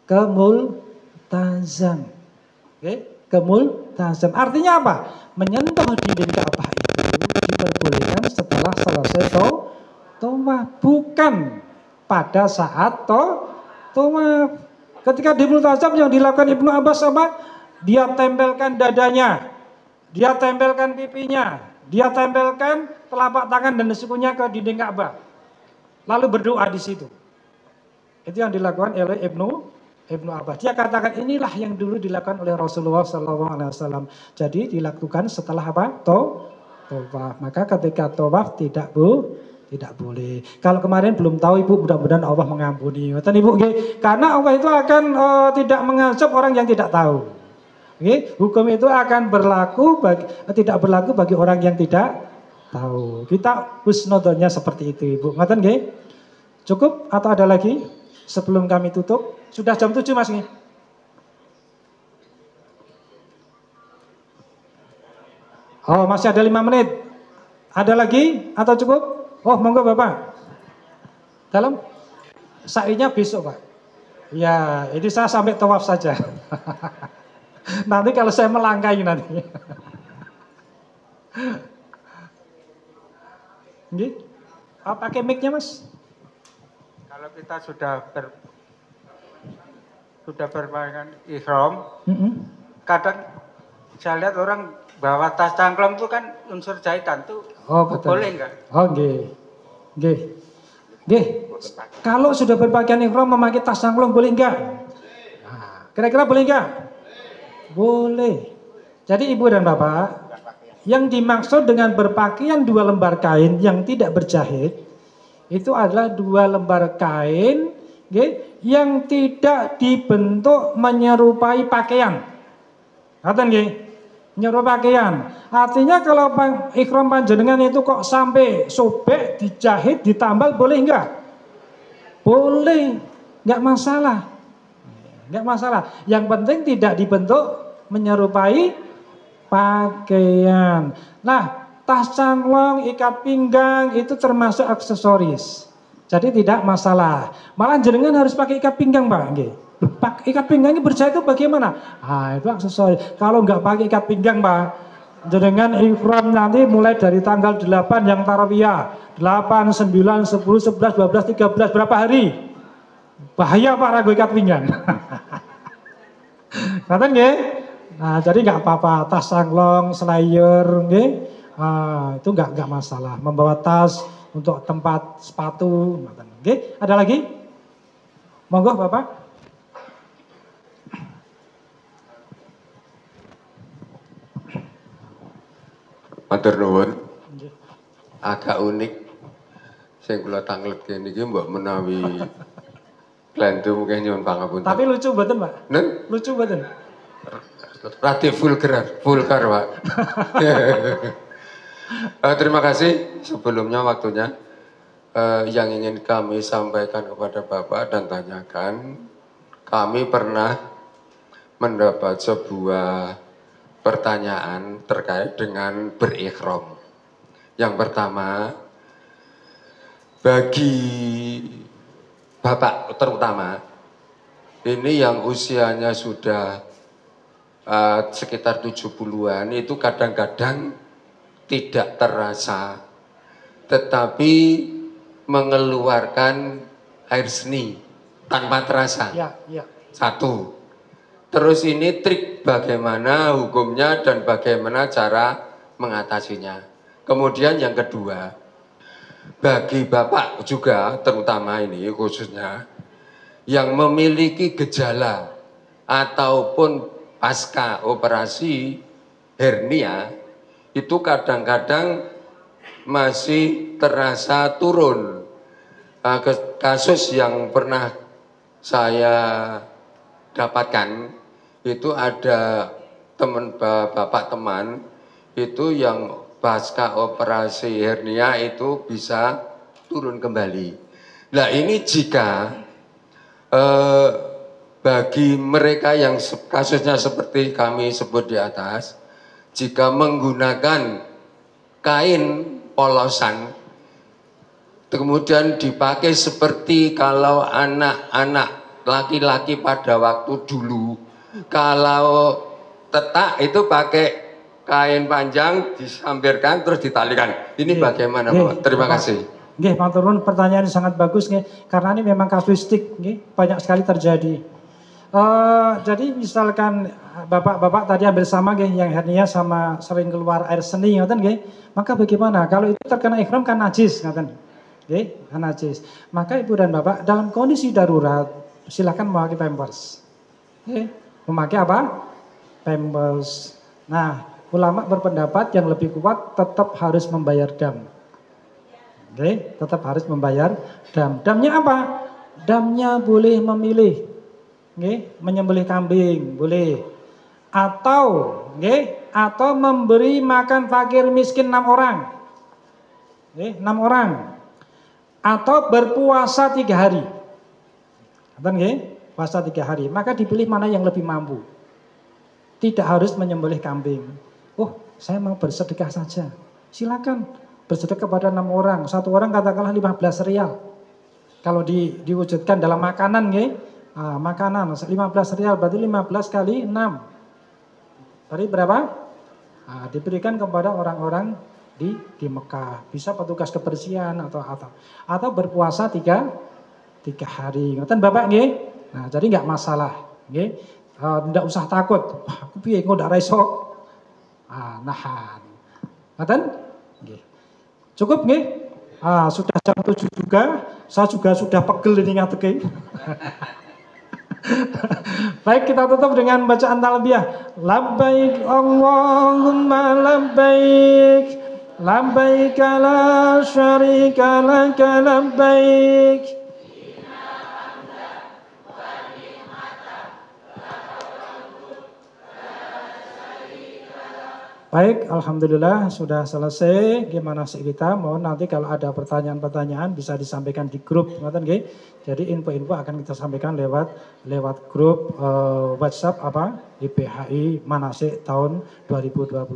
B: ke Multazam. Ke Multazam. Artinya apa? Menyentuh dinding Ka'bah itu diperbolehkan setelah selesai tawaf, bukan pada saat tawaf. Ketika di Multazam yang dilakukan Ibnu Abbas apa? Dia tempelkan dadanya. Dia tempelkan pipinya, dia tempelkan telapak tangan dan sikunya ke dinding Ka'bah. Lalu berdoa di situ. Itu yang dilakukan oleh Ibnu Abbas. Dia katakan inilah yang dulu dilakukan oleh Rasulullah SAW. Jadi dilakukan setelah apa? Tawaf. Maka ketika tawaf tidak boleh. Kalau kemarin belum tahu Ibu, mudah-mudahan Allah mengampuni. Ibu, karena Allah itu akan tidak mengazab orang yang tidak tahu. Hukum itu akan tidak berlaku bagi orang yang tidak tahu. Kita husnudonnya seperti itu Ibu. Ngaten nggih? Cukup atau ada lagi? Sebelum kami tutup. Sudah jam 7 Mas nggih. Oh, masih ada 5 menit. Ada lagi atau cukup? Oh, monggo Bapak. Dalam sa'inya besok Pak. Ya, ini saya sampai tawaf saja. Nanti kalau saya melangkahi nanti. Pakai mic-nya Mas?
F: Kalau kita sudah berpakaian ihram, kadang saya lihat orang bawa tas cangklong itu kan unsur jahitan tuh, boleh enggak?
B: Oh, nggih. Kalau sudah berpakaian ihram memakai tas cangklong boleh enggak? Nah, kira-kira boleh enggak? Boleh. Jadi Ibu dan Bapak, yang dimaksud dengan berpakaian 2 lembar kain yang tidak berjahit, itu adalah 2 lembar kain yang tidak dibentuk menyerupai pakaian. Ngaten nggih? Menyerupai pakaian. Artinya kalau ihram panjenengan itu kok sampai sobek, dijahit, ditambal, boleh enggak? Boleh, enggak masalah. Enggak masalah. Yang penting tidak dibentuk menyerupai pakaian. Nah, tas cangklong, ikat pinggang itu termasuk aksesoris. Jadi tidak masalah. Malah jenengan harus pakai ikat pinggang, Pak. Ikat pinggangnya berjahit itu bagaimana? Itu aksesoris. Kalau nggak pakai ikat pinggang, Pak, jenengan ihram nanti mulai dari tanggal 8 yang tarawiyah. 8, 9, 10, 11, 12, 13 berapa hari? Bahaya Pak ragu ikat pinggang. Ngaten nggih? Nah, jadi nggak apa-apa, tas cangklong, slayer, itu nggak masalah. Membawa tas untuk tempat sepatu, oke? Ada lagi? Monggo Bapak.
G: Matur nuwun. Agak unik Sing kula tanglet kene iki mbok menawi glandu mungkin nyuwun pangapunten.
B: Tapi lucu mboten, Pak?
G: Nen?
B: Lucu mboten?
G: Rada vulgar, Pak. Terima kasih sebelumnya waktunya. Yang ingin kami sampaikan kepada Bapak dan tanyakan, kami pernah mendapat sebuah pertanyaan terkait dengan berikhram. Yang pertama, bagi Bapak terutama, ini yang usianya sudah sekitar 70-an, itu kadang-kadang tidak terasa, tetapi mengeluarkan air seni tanpa terasa.
B: Ya, ya.
G: Satu. Terus ini trik bagaimana hukumnya dan bagaimana cara mengatasinya. Kemudian yang kedua, bagi Bapak juga terutama ini khususnya yang memiliki gejala ataupun pasca operasi hernia itu kadang-kadang masih terasa turun. Kasus yang pernah saya dapatkan itu ada bapak teman itu yang pasca operasi hernia itu bisa turun kembali. Nah ini jika bagi mereka yang kasusnya seperti kami sebut di atas, jika menggunakan kain polosan kemudian dipakai seperti kalau anak-anak laki-laki pada waktu dulu, kalau tetak itu pakai kain panjang disampirkan terus ditalikan. Ini bagaimana, Pak? Terima kasih.
B: Nggih, Pak Turun, pertanyaan sangat bagus nggih, karena ini memang kasuistik nggih, banyak sekali terjadi. Jadi misalkan bapak-bapak tadi hampir sama nggih, yang hernia sama sering keluar air seni ngoten nggih, maka bagaimana? Kalau itu terkena ihram kan najis ngoten. Nggih, kan najis. Maka Ibu dan Bapak dalam kondisi darurat silakan memakai pampers. Memakai apa? Pampers. Nah, ulama berpendapat yang lebih kuat tetap harus membayar dam. Oke, tetap harus membayar dam. Damnya apa? Damnya boleh memilih. Oke, menyembelih kambing boleh. Atau memberi makan fakir miskin 6 orang. Oke, 6 orang. Atau berpuasa 3 hari. Puasa 3 hari. Maka dipilih mana yang lebih mampu. Tidak harus menyembelih kambing. Oh, saya mau bersedekah saja. Silakan bersedekah kepada 6 orang. 1 orang katakanlah 15 rial. Kalau diwujudkan dalam makanan, makanan 15 rial berarti 15 kali 6. Berarti berapa? Diberikan kepada orang-orang di Mekah. Bisa petugas kebersihan atau berpuasa 3 hari. Ngoten Bapak nggih? Nah, jadi enggak masalah, nggih. Tidak usah takut. Aku piye kok ndak iso. Nahan. Ngoten? Nggih. Cukup nggih? Sudah jam 7 juga. Saya juga sudah pegel ini ngateke. Baik, kita tutup dengan bacaan talbiyah. Labbaik Allahumma labbaik. Labbaik la syarika laka labbaik. Baik, alhamdulillah sudah selesai gimana sih kita. Mohon nanti kalau ada pertanyaan-pertanyaan bisa disampaikan di grup, ngoten nggih. Jadi info-info akan kita sampaikan lewat grup WhatsApp IPHI Manasik tahun 2026.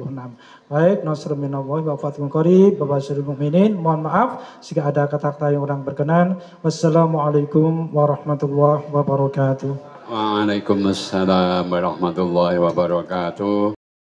B: Baik, nasrun minallahi wa fathun qarib, babasirul mukminin. Mohon maaf jika ada kata-kata yang kurang berkenan. Wassalamualaikum warahmatullahi wabarakatuh.
H: Waalaikumsalam warahmatullahi wabarakatuh.